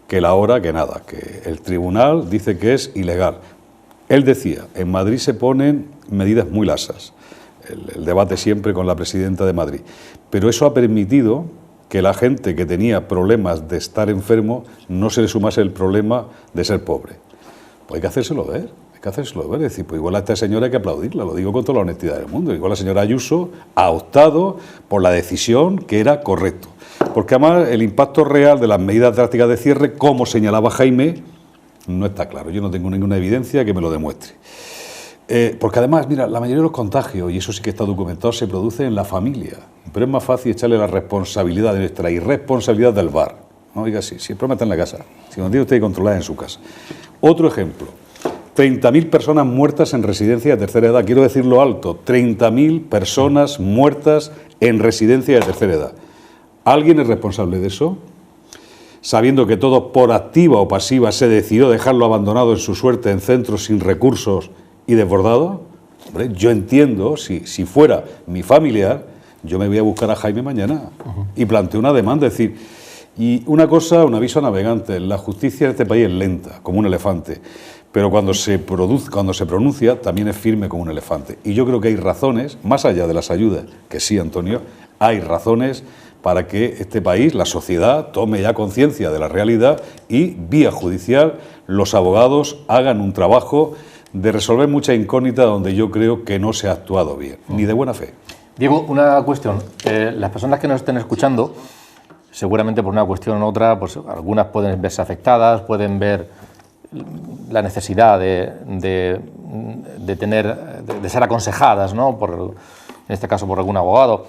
que la hora, que nada, que el tribunal dice que es ilegal. Él decía, en Madrid se ponen medidas muy lasas, el debate siempre con la presidenta de Madrid, pero eso ha permitido que la gente que tenía problemas de estar enfermo no se le sumase el problema de ser pobre. Pues hay que hacérselo ver, es decir, pues igual a esta señora hay que aplaudirla, lo digo con toda la honestidad del mundo, igual la señora Ayuso ha optado por la decisión que era correcto, porque además el impacto real de las medidas drásticas de cierre, como señalaba Jaime, no está claro, yo no tengo ninguna evidencia que me lo demuestre. Porque además, mira, la mayoría de los contagios, y eso sí que está documentado, se produce en la familia. Pero es más fácil echarle la responsabilidad de nuestra irresponsabilidad del bar. No diga así, si el problema está en la casa, si no tiene usted que controlar en su casa. Otro ejemplo, 30.000 personas muertas en residencia de tercera edad. Quiero decirlo alto, 30.000 personas muertas en residencia de tercera edad. ¿Alguien es responsable de eso? Sabiendo que todo por activa o pasiva se decidió dejarlo abandonado en su suerte en centros sin recursos y desbordado. Hombre, yo entiendo, si fuera mi familiar, yo me voy a buscar a Jaime mañana y planteo una demanda, es decir, Y una cosa, un aviso a navegantes, la justicia en este país es lenta, como un elefante, pero cuando se pronuncia también es firme como un elefante. Y yo creo que hay razones, más allá de las ayudas, que sí, Antonio, hay razones para que este país, la sociedad, tome ya conciencia de la realidad y, vía judicial, los abogados hagan un trabajo de resolver muchas incógnitas donde yo creo que no se ha actuado bien, ni de buena fe. Diego, una cuestión. Las personas que nos estén escuchando, seguramente por una cuestión u otra, pues algunas pueden verse afectadas, pueden ver la necesidad de ser aconsejadas, ¿no? En este caso por algún abogado.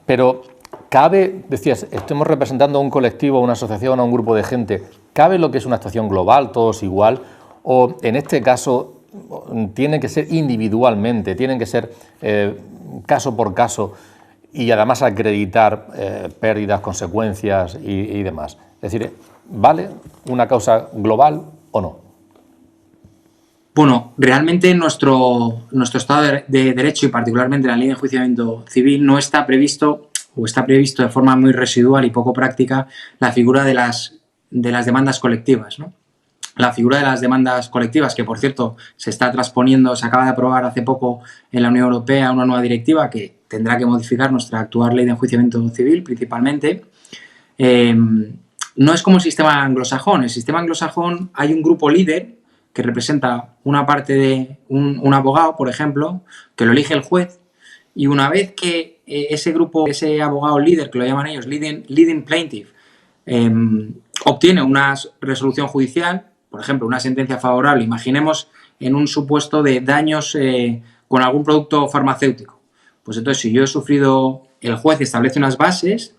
Pero cabe, decías, estamos representando a un colectivo, a una asociación, a un grupo de gente. ¿Cabe lo que es una actuación global, todos igual? ¿O en este caso tienen que ser individualmente, tienen que ser caso por caso y además acreditar pérdidas, consecuencias y demás? Es decir, ¿vale una causa global o no? Bueno, realmente nuestro Estado de Derecho y particularmente la Ley de Enjuiciamiento Civil no está previsto o está previsto de forma muy residual y poco práctica la figura de las demandas colectivas, ¿no? La figura de las demandas colectivas, que por cierto se está transponiendo, se acaba de aprobar hace poco en la Unión Europea una nueva directiva que tendrá que modificar nuestra actual Ley de Enjuiciamiento Civil principalmente. No es como el sistema anglosajón. El sistema anglosajón hay un grupo líder que representa una parte de un abogado, por ejemplo, que lo elige el juez, y una vez que ese grupo, ese abogado líder, que lo llaman ellos leading plaintiff, obtiene una resolución judicial, por ejemplo, una sentencia favorable, imaginemos en un supuesto de daños con algún producto farmacéutico. Pues entonces, si yo he sufrido, el juez establece unas bases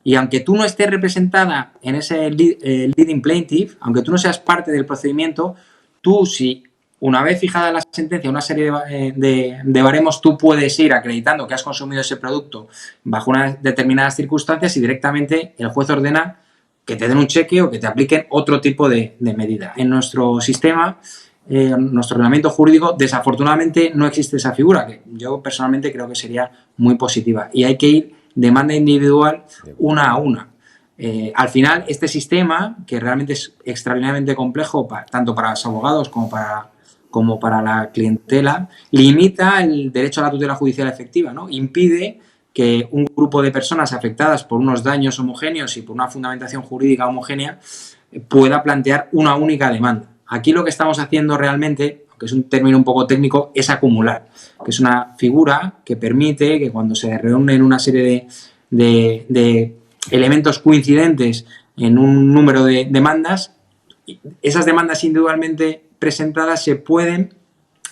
y aunque tú no estés representada en ese leading plaintiff, aunque tú no seas parte del procedimiento, tú, si una vez fijada la sentencia, una serie de baremos, tú puedes ir acreditando que has consumido ese producto bajo unas determinadas circunstancias y directamente el juez ordena que te den un cheque o que te apliquen otro tipo de medida. En nuestro sistema, nuestro ordenamiento jurídico, desafortunadamente no existe esa figura, que yo personalmente creo que sería muy positiva. Y hay que ir demanda individual una a una. Al final, este sistema, que realmente es extraordinariamente complejo, tanto para los abogados como para la clientela, limita el derecho a la tutela judicial efectiva, ¿no? Impide que un grupo de personas afectadas por unos daños homogéneos y por una fundamentación jurídica homogénea pueda plantear una única demanda. Aquí lo que estamos haciendo realmente, aunque es un término un poco técnico, es acumular, que es una figura que permite que cuando se reúnen una serie de elementos coincidentes en un número de demandas, esas demandas individualmente presentadas se pueden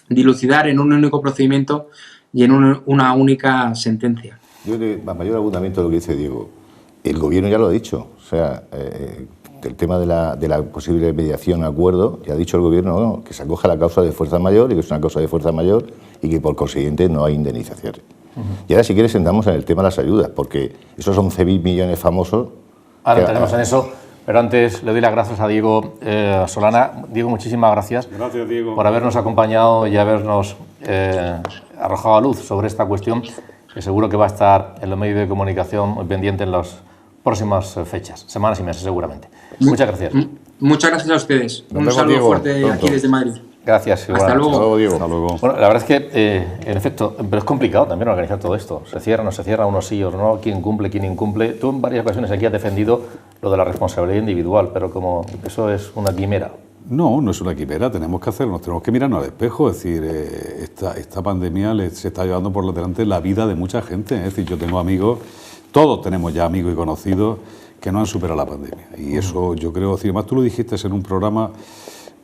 dilucidar en un único procedimiento y en una única sentencia. Yo, a mayor abundamiento de lo que dice Diego, el Gobierno ya lo ha dicho, o sea, el tema de la posible mediación, acuerdo, ya ha dicho el Gobierno, ¿no?, que se acoja a la causa de fuerza mayor y que es una causa de fuerza mayor y que por consiguiente no hay indemnizaciones. Y ahora, si quieres, entramos en el tema de las ayudas, porque esos 11.000 millones famosos... Ahora entraremos en eso, pero antes le doy las gracias a Diego Solana. Diego, muchísimas gracias. Gracias, Diego, por habernos acompañado y habernos arrojado a luz sobre esta cuestión, que seguro que va a estar en los medios de comunicación muy pendiente en las próximas fechas, semanas y meses seguramente. Muchas gracias. Muchas gracias a ustedes. Un saludo Diego, fuerte pronto. Aquí desde Madrid. Gracias. Hasta luego. Hasta luego, Diego. Hasta luego. Bueno, la verdad es que, en efecto, pero es complicado también organizar todo esto. Se cierra, no se cierra, unos sí o no, quién cumple, quién incumple. Tú en varias ocasiones aquí has defendido lo de la responsabilidad individual, pero como eso es una quimera. No, no es una quimera, tenemos que hacerlo, tenemos que mirarnos al espejo, es decir, esta pandemia se está llevando por delante la vida de mucha gente, es decir, yo tengo amigos, todos tenemos ya amigos y conocidos que no han superado la pandemia, y eso yo creo, es decir, además tú lo dijiste en un programa,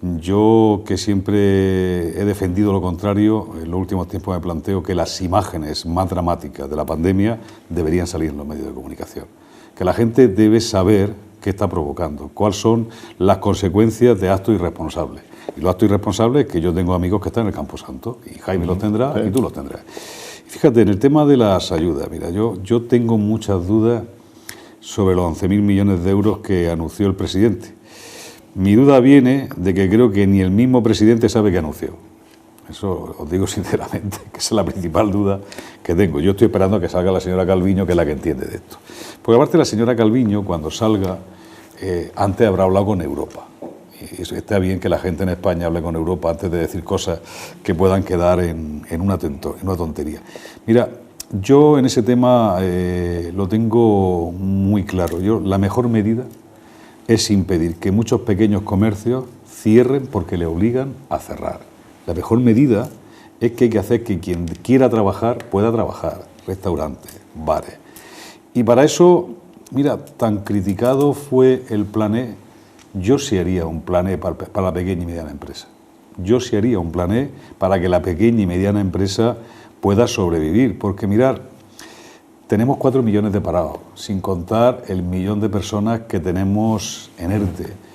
yo que siempre he defendido lo contrario, en los últimos tiempos me planteo que las imágenes más dramáticas de la pandemia deberían salir en los medios de comunicación, que la gente debe saber qué está provocando, cuáles son las consecuencias de actos irresponsables. Y los actos irresponsables, que yo tengo amigos que están en el Campo Santo, y Jaime los tendrá y tú los tendrás. Y fíjate, en el tema de las ayudas, mira, yo tengo muchas dudas sobre los 11.000 millones de euros que anunció el presidente. Mi duda viene de que creo que ni el mismo presidente sabe qué anunció. Eso os digo sinceramente, que esa es la principal duda que tengo. Yo estoy esperando a que salga la señora Calviño, que es la que entiende de esto. Porque aparte la señora Calviño, cuando salga, antes habrá hablado con Europa. Y está bien que la gente en España hable con Europa antes de decir cosas que puedan quedar en una tontería. Mira, yo en ese tema lo tengo muy claro. La mejor medida es impedir que muchos pequeños comercios cierren porque le obligan a cerrar. La mejor medida es que hay que hacer que quien quiera trabajar pueda trabajar, restaurantes, bares. Y para eso, mira, tan criticado fue el Plan E, yo sí haría un Plan E para la pequeña y mediana empresa. Yo sí haría un Plan E para que la pequeña y mediana empresa pueda sobrevivir, porque mirad, tenemos 4 millones de parados, sin contar el millón de personas que tenemos en ERTE.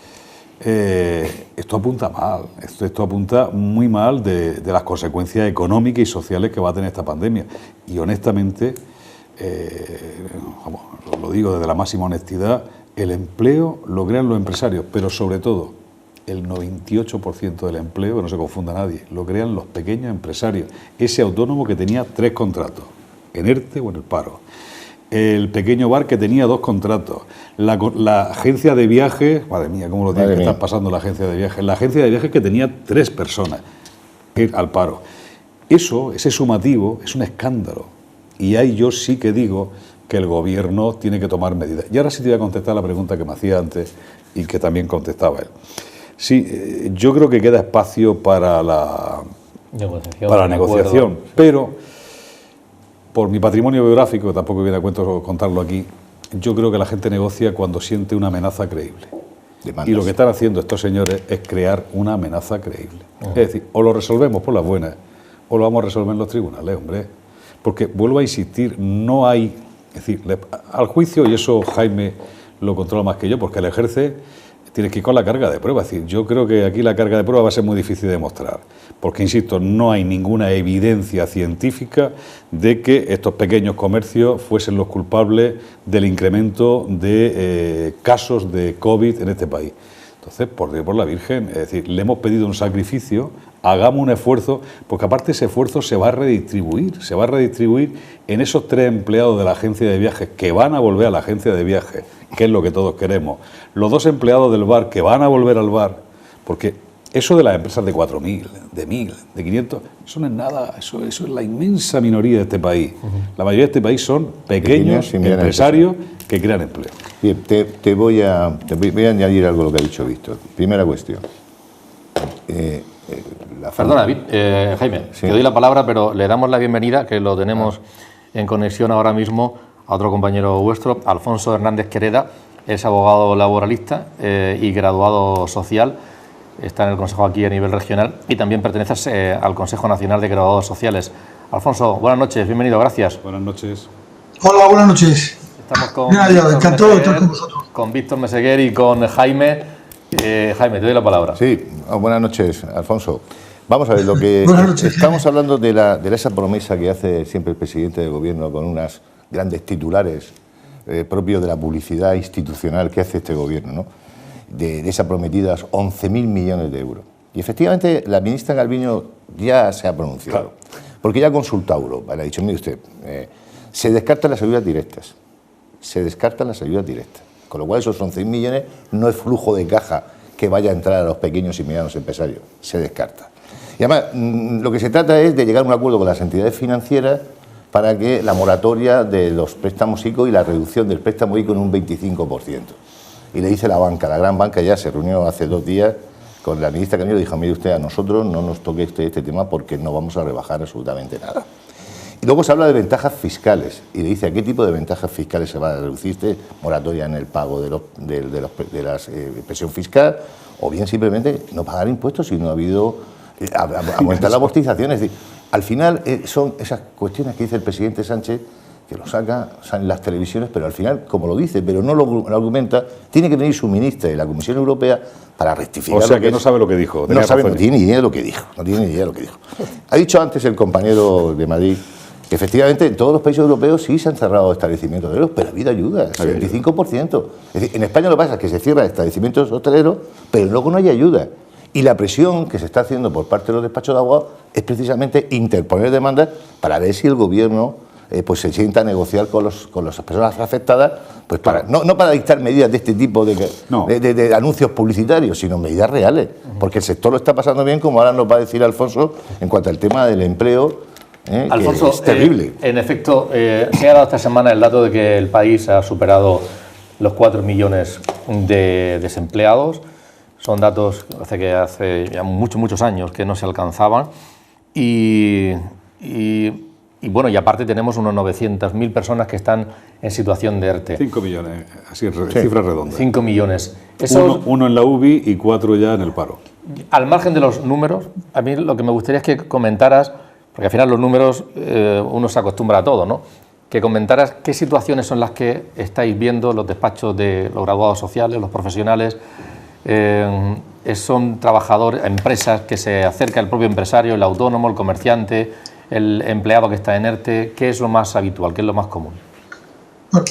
Esto apunta mal, esto apunta muy mal de las consecuencias económicas y sociales que va a tener esta pandemia. Y honestamente, lo digo desde la máxima honestidad, el empleo lo crean los empresarios, pero sobre todo el 98% del empleo, que no se confunda nadie, lo crean los pequeños empresarios. Ese autónomo que tenía 3 contratos, en ERTE o en el paro. El pequeño bar que tenía 2 contratos, la agencia de viajes, madre mía, cómo lo tiene que estar pasando la agencia de viajes, que tenía 3 personas al paro. Ese sumativo es un escándalo, y ahí yo sí que digo que el gobierno tiene que tomar medidas. Y ahora sí te voy a contestar la pregunta que me hacía antes y que también contestaba él. Sí, yo creo que queda espacio para la negociación, pero por mi patrimonio biográfico, que tampoco viene a cuento contarlo aquí, yo creo que la gente negocia cuando siente una amenaza creíble. Demandas. Y lo que están haciendo estos señores es crear una amenaza creíble. Es decir, o lo resolvemos por las buenas, o lo vamos a resolver en los tribunales, hombre. Porque, vuelvo a insistir, no hay... Es decir, al juicio, y eso Jaime lo controla más que yo, porque él ejerce, tienes que ir con la carga de prueba. Es decir, yo creo que aquí la carga de prueba va a ser muy difícil de demostrar, porque, insisto, no hay ninguna evidencia científica de que estos pequeños comercios fuesen los culpables del incremento de casos de COVID en este país. Entonces, por Dios, por la Virgen, es decir, le hemos pedido un sacrificio, hagamos un esfuerzo, porque aparte ese esfuerzo se va a redistribuir en esos 3 empleados de la agencia de viajes que van a volver a la agencia de viajes, que es lo que todos queremos, los 2 empleados del bar que van a volver al bar, porque eso de las empresas de 4.000, de 1.000, de 500, eso no es nada, eso es la inmensa minoría de este país. La mayoría de este país son pequeños empresarios que crean empleo. Bien, te voy a añadir algo a lo que ha dicho Víctor. Primera cuestión. Perdona, Jaime, sí. Te doy la palabra, pero le damos la bienvenida, que lo tenemos en conexión ahora mismo, a otro compañero vuestro, Alfonso Hernández Quereda, es abogado laboralista y graduado social, está en el Consejo aquí a nivel regional y también pertenece al Consejo Nacional de Graduados Sociales. Alfonso, buenas noches, bienvenido, gracias. Buenas noches. Hola, buenas noches. Estamos con, encantado de estar con vosotros. Con Víctor Meseguer y con Jaime. Jaime, te doy la palabra. Sí, buenas noches, Alfonso. Vamos a ver, lo que estamos hablando de esa promesa que hace siempre el presidente del gobierno con unas grandes titulares propios de la publicidad institucional que hace este gobierno, ¿no? De esas prometidas 11.000 millones de euros. Y efectivamente la ministra Calviño ya se ha pronunciado, claro, porque ya ha consultado a Europa, le ha dicho, mire usted, se descartan las ayudas directas, con lo cual esos 11.000 millones no es flujo de caja que vaya a entrar a los pequeños y medianos empresarios, se descarta. Y además, lo que se trata es de llegar a un acuerdo con las entidades financieras para que la moratoria de los préstamos ICO y la reducción del préstamo ICO en un 25%. Y le dice la banca, la gran banca ya se reunió hace 2 días con la ministra Calviño y dijo, mire usted, a nosotros no nos toque este tema porque no vamos a rebajar absolutamente nada. Y luego se habla de ventajas fiscales y le dice a qué tipo de ventajas fiscales se va a reducir, moratoria en el pago de la presión fiscal, o bien simplemente no pagar impuestos si no ha habido aumentar la amortización. Es decir, al final son esas cuestiones que dice el presidente Sánchez, que lo saca en las televisiones, pero al final, como lo dice, pero no lo argumenta, tiene que venir su ministra de la Comisión Europea para rectificar. O sea, que no sabe lo que dijo. No tiene ni idea de lo que dijo. Ha dicho antes el compañero de Madrid que efectivamente en todos los países europeos sí se han cerrado establecimientos hoteleros, pero ha habido ayuda, 75%. Es decir, en España lo que pasa es que se cierran establecimientos hoteleros, pero luego no hay ayuda. Y la presión que se está haciendo por parte de los despachos de abogados es precisamente interponer demandas para ver si el gobierno pues se sienta a negociar con las personas afectadas, pues para, no para dictar medidas de este tipo de anuncios publicitarios, sino medidas reales, porque el sector lo está pasando bien, como ahora nos va a decir Alfonso, en cuanto al tema del empleo, Alfonso, que es terrible. En efecto, se ha dado esta semana el dato de que el país ha superado los 4 millones de desempleados. Son datos que hace ya muchos años que no se alcanzaban y bueno, y aparte tenemos unos 900.000 personas que están en situación de ERTE. 5 millones, así es, cifras redondas. 5 millones. Uno en la UBI y 4 ya en el paro. Al margen de los números, a mí lo que me gustaría es que comentaras, porque al final los números uno se acostumbra a todo, ¿no? Que comentaras qué situaciones son las que estáis viendo los despachos de los graduados sociales, los profesionales. Son trabajadores, empresas que se acerca el propio empresario, el autónomo, el comerciante, el empleado que está en ERTE. ¿Qué es lo más habitual, qué es lo más común? Bueno,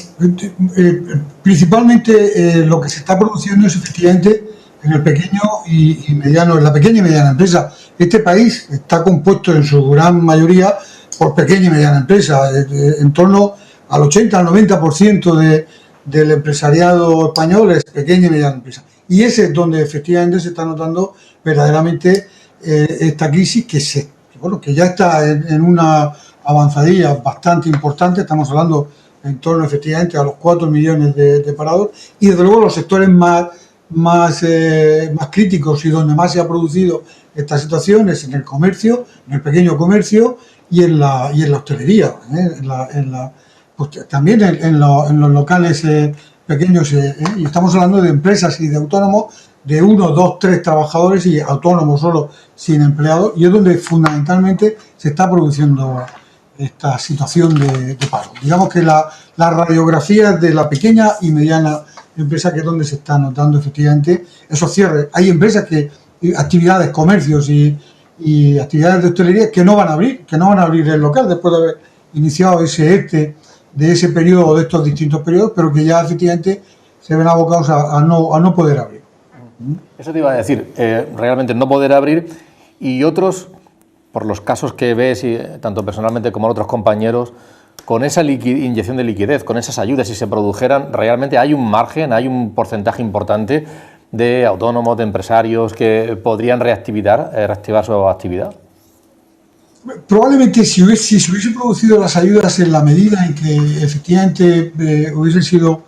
principalmente lo que se está produciendo es efectivamente en el pequeño y mediano, en la pequeña y mediana empresa. Este país está compuesto en su gran mayoría por pequeña y mediana empresa, en torno al 80 al 90% del empresariado español es pequeña y mediana empresa. Y ese es donde efectivamente se está notando verdaderamente esta crisis que ya está en una avanzadilla bastante importante. Estamos hablando en torno efectivamente a los 4 millones de parados, y desde luego los sectores más críticos y donde más se ha producido esta situación es en el comercio, en el pequeño comercio y en la hostelería, pues también en los locales pequeños, y estamos hablando de empresas y de autónomos de 1, 2, 3 trabajadores y autónomos solo sin empleados, y es donde fundamentalmente se está produciendo esta situación de paro. Digamos que la radiografía de la pequeña y mediana empresa, que es donde se está notando efectivamente esos cierres. Hay empresas actividades, comercios y actividades de hostelería que no van a abrir el local después de haber iniciado ese ERTE de ese periodo, de estos distintos periodos, pero que ya efectivamente se ven abocados a no poder abrir. Eso te iba a decir, realmente no poder abrir, y otros, por los casos que ves, tanto personalmente como otros compañeros, con esa inyección de liquidez, con esas ayudas, si se produjeran, realmente hay un margen, hay un porcentaje importante de autónomos, de empresarios que podrían reactivar su actividad. Probablemente si se hubiesen producido las ayudas en la medida en que efectivamente hubiesen sido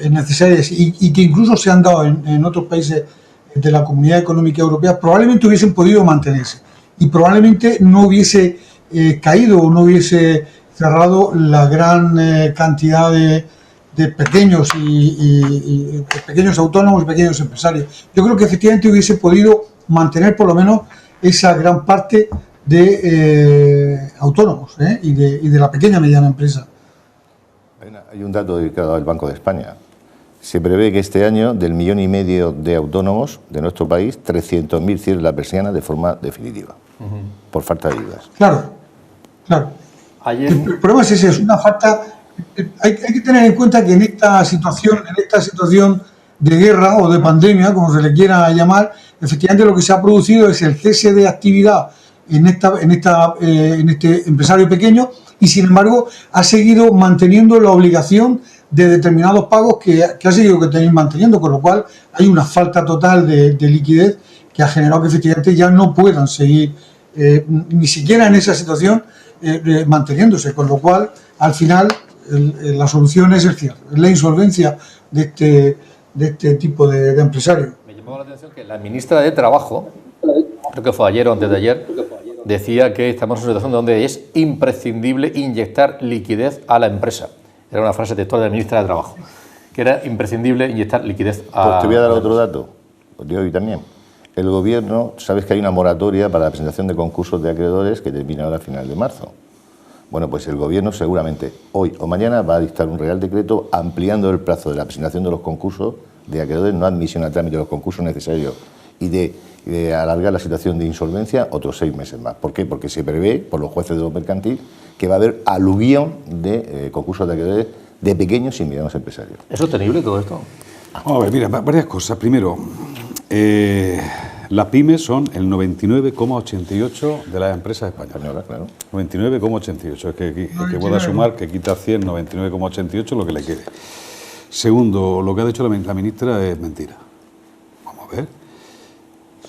necesarias y que incluso se han dado en otros países de la Comunidad Económica Europea, probablemente hubiesen podido mantenerse y probablemente no hubiese caído o no hubiese cerrado la gran cantidad de pequeños y pequeños autónomos y pequeños empresarios. Yo creo que efectivamente hubiese podido mantener por lo menos esa gran parte de autónomos y de la pequeña y mediana empresa. Hay un dato dedicado al Banco de España. Se prevé que este año, del 1,5 millones de autónomos de nuestro país, 300.000 cierren la persiana de forma definitiva, por falta de ayudas. Claro. El problema es ese, es una falta. Hay que tener en cuenta que en esta situación de guerra o de pandemia, como se le quiera llamar, efectivamente lo que se ha producido es el cese de actividad en este empresario pequeño, y sin embargo ha seguido manteniendo la obligación de determinados pagos que ha seguido manteniendo, con lo cual hay una falta total de liquidez que ha generado que efectivamente ya no puedan seguir ni siquiera en esa situación manteniéndose, con lo cual al final la solución es el cierre, es la insolvencia de este tipo de empresarios. Me llamó la atención que la ministra de Trabajo, creo que fue ayer o antes de ayer, decía que estamos en una situación donde es imprescindible inyectar liquidez a la empresa. Era una frase textual de la ministra de Trabajo, que era imprescindible inyectar liquidez a... Pues te voy a dar otro dato, de hoy también. El Gobierno, sabes que hay una moratoria para la presentación de concursos de acreedores que termina ahora a final de marzo. Bueno, pues el Gobierno seguramente hoy o mañana va a dictar un Real Decreto ampliando el plazo de la presentación de los concursos de acreedores, no admisión a trámite de los concursos necesarios, y de alargar la situación de insolvencia otros 6 meses más. ¿Por qué? Porque se prevé, por los jueces de lo mercantil, que va a haber aluvión de concursos de acreedores de pequeños y medianos empresarios. ¿Es sostenible todo esto? A ver, mira, varias cosas. Primero, las pymes son el 99,88% de las empresas españolas. Claro. 99,88%. Es que pueda sumar que quita 100, 99,88% lo que le quede. Segundo, lo que ha dicho la ministra es mentira. Vamos a ver.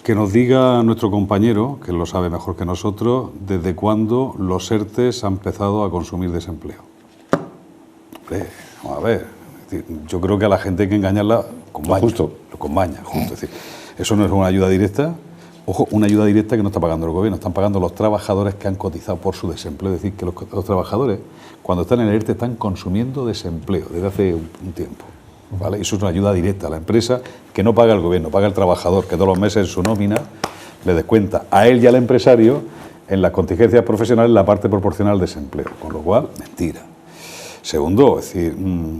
Que nos diga nuestro compañero, que lo sabe mejor que nosotros, desde cuándo los ERTEs han empezado a consumir desempleo. Hombre, vamos a ver. Es decir, yo creo que a la gente hay que engañarla con maña. Justo. Es decir, eso no es una ayuda directa. Ojo, una ayuda directa que no está pagando el gobierno, están pagando los trabajadores que han cotizado por su desempleo. Es decir, que los trabajadores, cuando están en el ERTE, están consumiendo desempleo desde hace un tiempo. ¿Vale? Eso es una ayuda directa a la empresa que no paga el gobierno, paga el trabajador, que todos los meses en su nómina le descuenta a él y al empresario en las contingencias profesionales la parte proporcional al desempleo. Con lo cual, mentira. Segundo, es decir,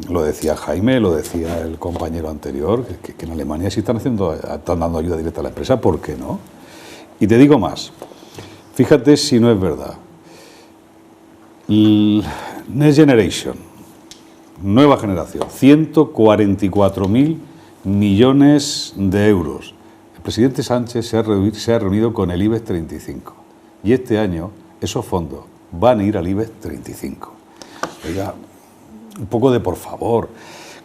lo decía Jaime, lo decía el compañero anterior, que en Alemania sí están dando ayuda directa a la empresa, ¿por qué no? Y te digo más, fíjate si no es verdad. Next Generation, nueva generación, 144.000 millones de euros. El presidente Sánchez se ha reunido con el IBEX 35 y este año esos fondos van a ir al IBEX 35. Oiga, un poco de por favor,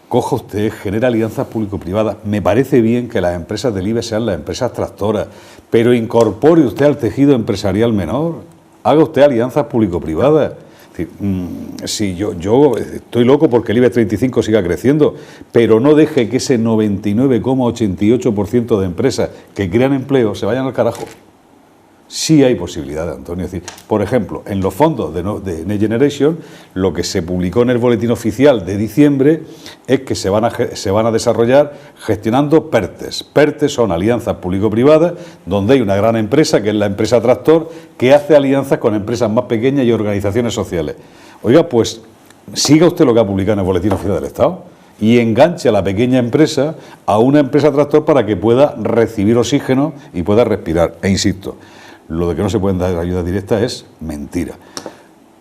coja usted, genera alianzas público-privadas. Me parece bien que las empresas del IBEX sean las empresas tractoras, pero incorpore usted al tejido empresarial menor, haga usted alianzas público-privadas. Sí, yo estoy loco porque el IBEX 35 siga creciendo, pero no deje que ese 99,88% de empresas que crean empleo se vayan al carajo. Sí hay posibilidades, Antonio. Es decir, por ejemplo, en los fondos de Next Generation, lo que se publicó en el boletín oficial de diciembre es que se van a desarrollar gestionando PERTES. PERTES son alianzas público-privadas, donde hay una gran empresa, que es la empresa Tractor, que hace alianzas con empresas más pequeñas y organizaciones sociales. Oiga, pues siga usted lo que ha publicado en el boletín oficial del Estado y enganche a la pequeña empresa a una empresa Tractor para que pueda recibir oxígeno y pueda respirar. E insisto, lo de que no se pueden dar ayuda directa es mentira.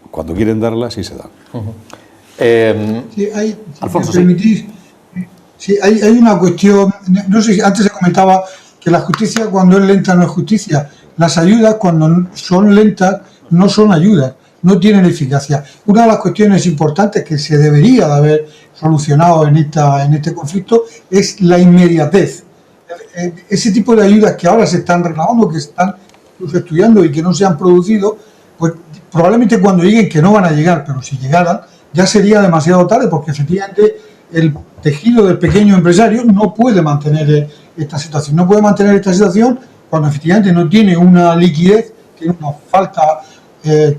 Cuando quieren darla, sí se dan. Sí, Alfonso, si me permitís, sí, hay una cuestión, no sé si antes se comentaba que la justicia cuando es lenta no es justicia. Las ayudas cuando son lentas no son ayudas, no tienen eficacia. Una de las cuestiones importantes que se debería de haber solucionado en este conflicto es la inmediatez. Ese tipo de ayudas que ahora se están reclamando, que están estudiando y que no se han producido, pues probablemente cuando lleguen, que no van a llegar, pero si llegaran, ya sería demasiado tarde, porque efectivamente el tejido del pequeño empresario no puede mantener esta situación. No puede mantener esta situación cuando efectivamente no tiene una liquidez, tiene una falta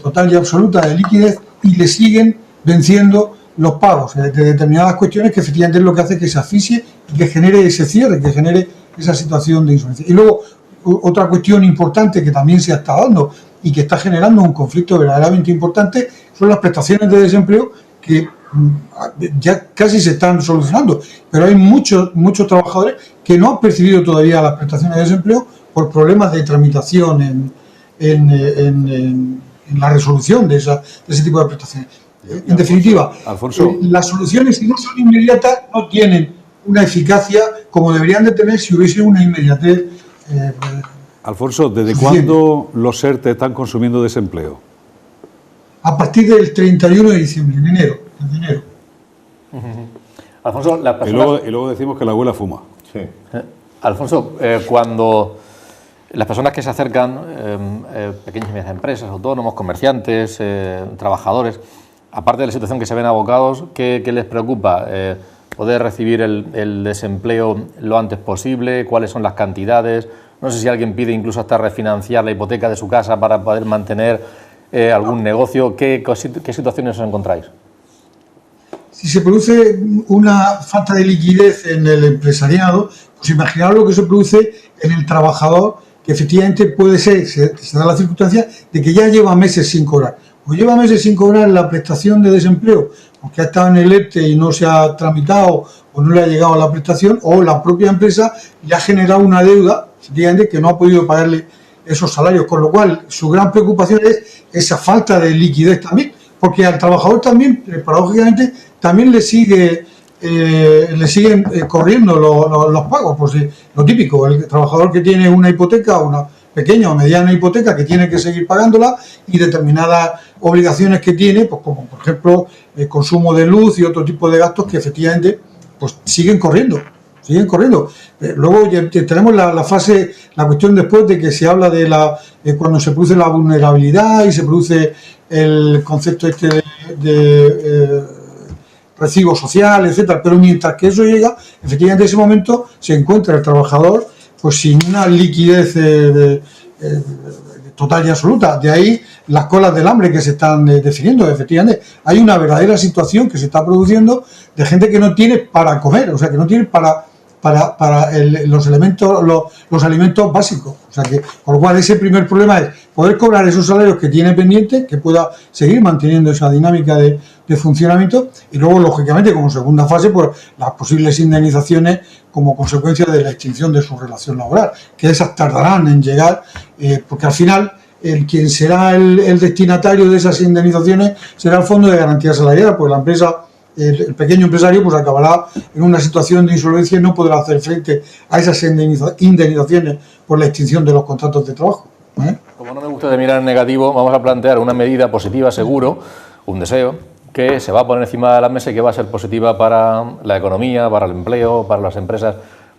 total y absoluta de liquidez y le siguen venciendo los pagos de determinadas cuestiones que efectivamente es lo que hace que se asfixie y que genere ese cierre, que genere esa situación de insolvencia. Y luego, otra cuestión importante que también se está dando y que está generando un conflicto verdaderamente importante son las prestaciones de desempleo que ya casi se están solucionando, pero hay muchos trabajadores que no han percibido todavía las prestaciones de desempleo por problemas de tramitación en la resolución de ese tipo de prestaciones. En definitiva, Alfonso, las soluciones, si no son inmediatas, no tienen una eficacia como deberían de tener si hubiese una inmediatez. Alfonso, ¿desde cuándo los ERTE están consumiendo desempleo? A partir del 31 de diciembre, en enero. Alfonso, las personas... y luego decimos que la abuela fuma. Sí. Alfonso, cuando las personas que se acercan, pequeñas y medianas empresas, autónomos, comerciantes, trabajadores, aparte de la situación que se ven abocados, ¿qué les preocupa? ¿Poder recibir el desempleo lo antes posible? ¿Cuáles son las cantidades? No sé si alguien pide incluso hasta refinanciar la hipoteca de su casa para poder mantener algún negocio. ¿Qué situaciones os encontráis? Si se produce una falta de liquidez en el empresariado, pues imaginaos lo que se produce en el trabajador, que efectivamente puede ser, se da la circunstancia de que ya lleva meses sin cobrar. O lleva meses sin cobrar la prestación de desempleo, porque ha estado en el ERTE y no se ha tramitado o no le ha llegado la prestación, o la propia empresa le ha generado una deuda, efectivamente, que no ha podido pagarle esos salarios, con lo cual su gran preocupación es esa falta de liquidez también, porque al trabajador también, paradójicamente, también le sigue le siguen corriendo los pagos. Pues lo típico, el trabajador que tiene una hipoteca, una pequeña o mediana hipoteca que tiene que seguir pagándola, y determinadas obligaciones que tiene, pues como por ejemplo el consumo de luz y otro tipo de gastos que efectivamente pues siguen corriendo. Luego ya tenemos la cuestión después de que se habla de cuando se produce la vulnerabilidad y se produce el concepto de recibo social, etcétera. Pero mientras que eso llega, efectivamente en ese momento se encuentra el trabajador pues sin una liquidez total y absoluta. De ahí las colas del hambre que se están definiendo. Efectivamente, hay una verdadera situación que se está produciendo de gente que no tiene para comer, o sea, que no tiene para los alimentos básicos. O sea, que por lo cual ese primer problema es poder cobrar esos salarios que tiene pendientes, que pueda seguir manteniendo esa dinámica de funcionamiento, y luego, lógicamente, como segunda fase, pues las posibles indemnizaciones como consecuencia de la extinción de su relación laboral, que esas tardarán en llegar, porque al final quien será el destinatario de esas indemnizaciones será el Fondo de Garantía Salarial, pues la empresa, el pequeño empresario, pues acabará en una situación de insolvencia y no podrá hacer frente a esas indemnizaciones por la extinción de los contratos de trabajo. Como no me gusta de mirar en negativo, vamos a plantear una medida positiva, seguro, un deseo, que se va a poner encima de la mesa y que va a ser positiva para la economía, para el empleo, para las empresas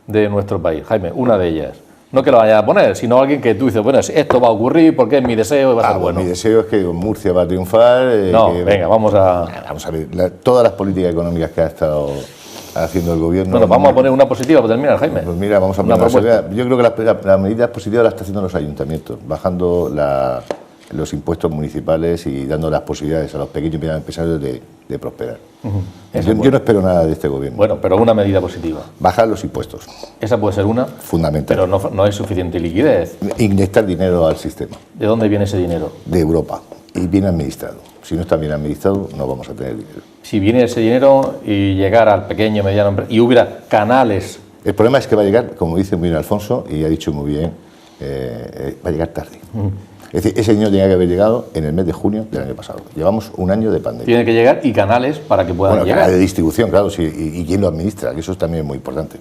de nuestro país. Jaime, una de ellas. No que lo vaya a poner, sino alguien que tú dices, bueno, esto va a ocurrir porque es mi deseo y va a ser bueno. Mi deseo es que Murcia va a triunfar. Venga, vamos a ver. Todas las políticas económicas que ha estado haciendo el gobierno... Bueno, vamos a poner una positiva para terminar, Jaime. Pues mira, vamos a poner una positiva. Yo creo que las medidas positivas las está haciendo los ayuntamientos, bajando los impuestos municipales y dando las posibilidades a los pequeños y medianos empresarios de prosperar. Yo no espero nada de este gobierno. Bueno, pero una medida positiva. Bajar los impuestos. Esa puede ser una. Fundamental. Pero no hay suficiente liquidez. Inyectar dinero al sistema. ¿De dónde viene ese dinero? De Europa. Y bien administrado. Si no está bien administrado, no vamos a tener dinero. Si viene ese dinero y llegara al pequeño, mediano empresa, y hubiera canales... El problema es que va a llegar, como dice muy bien Alfonso, y ha dicho muy bien, va a llegar tarde. Es decir, ese dinero tenía que haber llegado en el mes de junio del año pasado. Llevamos un año de pandemia. Tiene que llegar y canales para que puedan llegar. Canales de distribución, claro, sí, y quién lo administra, que eso es también muy importante.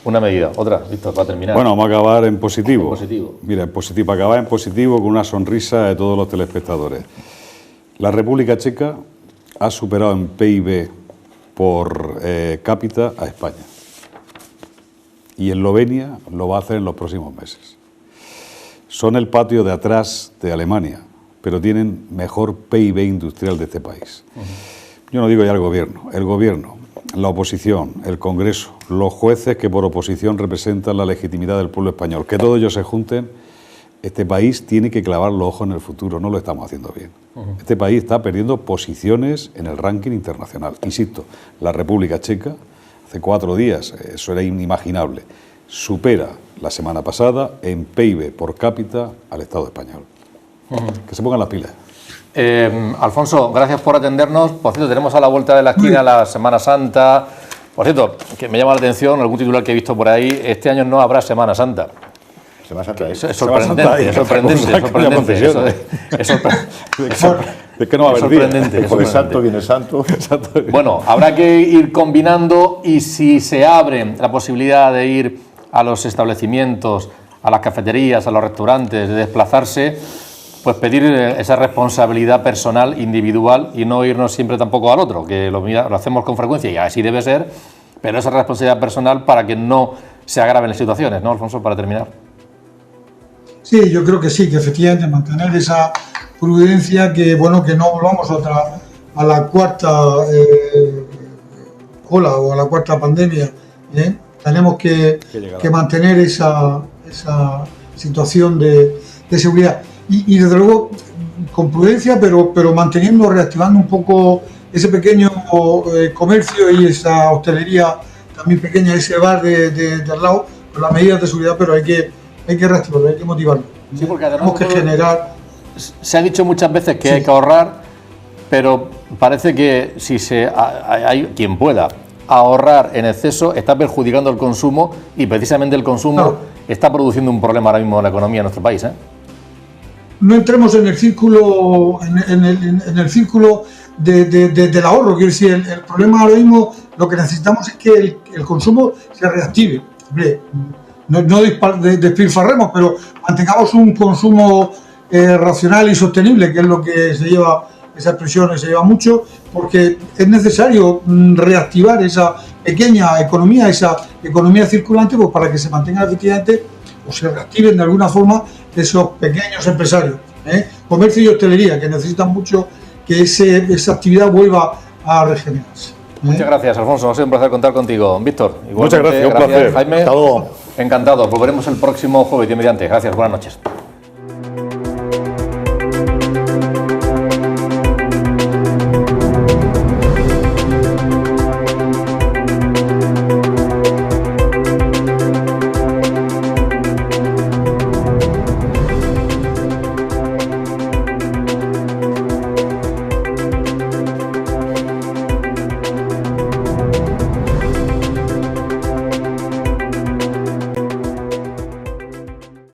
Una medida, otra, Víctor, para terminar. Bueno, vamos a acabar en positivo. Mira, en positivo, para acabar en positivo con una sonrisa de todos los telespectadores. La República Checa ha superado en PIB por cápita a España. Y Eslovenia lo va a hacer en los próximos meses. Son el patio de atrás de Alemania, pero tienen mejor PIB industrial de este país. Yo no digo ya el gobierno, la oposición, el Congreso, los jueces que por oposición representan la legitimidad del pueblo español, que todos ellos se junten. Este país tiene que clavar los ojos en el futuro, no lo estamos haciendo bien. Este país está perdiendo posiciones en el ranking internacional. Insisto, la República Checa, hace 4 días, eso era inimaginable, supera la semana pasada en PIB por cápita al Estado español. Que se pongan las pilas. Alfonso, gracias por atendernos. Por cierto, tenemos a la vuelta de la esquina la Semana Santa. Por cierto, que me llama la atención algún titular que he visto por ahí, este año no habrá Semana Santa. Semana Santa. Es sorprendente, es sorprendente. Es que no va a haber sorprendente. Por el santo viene el santo. Bueno, habrá que ir combinando, y si se abre la posibilidad de ir a los establecimientos, a las cafeterías, a los restaurantes, de desplazarse, pues pedir esa responsabilidad personal, individual, y no irnos siempre tampoco al otro, que lo hacemos con frecuencia y así debe ser, pero esa responsabilidad personal para que no se agraven las situaciones, ¿no, Alfonso, para terminar? Sí, yo creo que sí, que efectivamente mantener esa prudencia, que bueno, que no volvamos a la cuarta ola o a la cuarta pandemia. Tenemos que mantener esa situación de seguridad y desde luego con prudencia, pero manteniendo, reactivando un poco ese pequeño comercio y esa hostelería también pequeña, ese bar de al lado, con las medidas de seguridad, pero hay que reactivarlo, hay que motivarlo. Sí, porque tenemos que generar... Se ha dicho muchas veces que hay que ahorrar, pero parece que si hay quien pueda ahorrar en exceso está perjudicando el consumo, y precisamente el consumo está produciendo un problema ahora mismo en la economía de nuestro país. No entremos en el círculo del ahorro. Quiero decir, el problema ahora mismo, lo que necesitamos es que el consumo se reactive. Hombre, no despilfarremos, pero mantengamos un consumo racional y sostenible, que es lo que se lleva, esa expresión se lleva mucho, porque es necesario reactivar esa pequeña economía, esa economía circulante, pues para que se mantengan efectivamente o se reactiven de alguna forma esos pequeños empresarios, comercio y hostelería, que necesitan mucho que esa actividad vuelva a regenerarse. Muchas gracias, Alfonso. Ha sido un placer contar contigo. Víctor, igualmente, muchas gracias, un placer. Jaime. Hasta luego. Encantado. Volveremos el próximo jueves, Dios mediante. Gracias, buenas noches.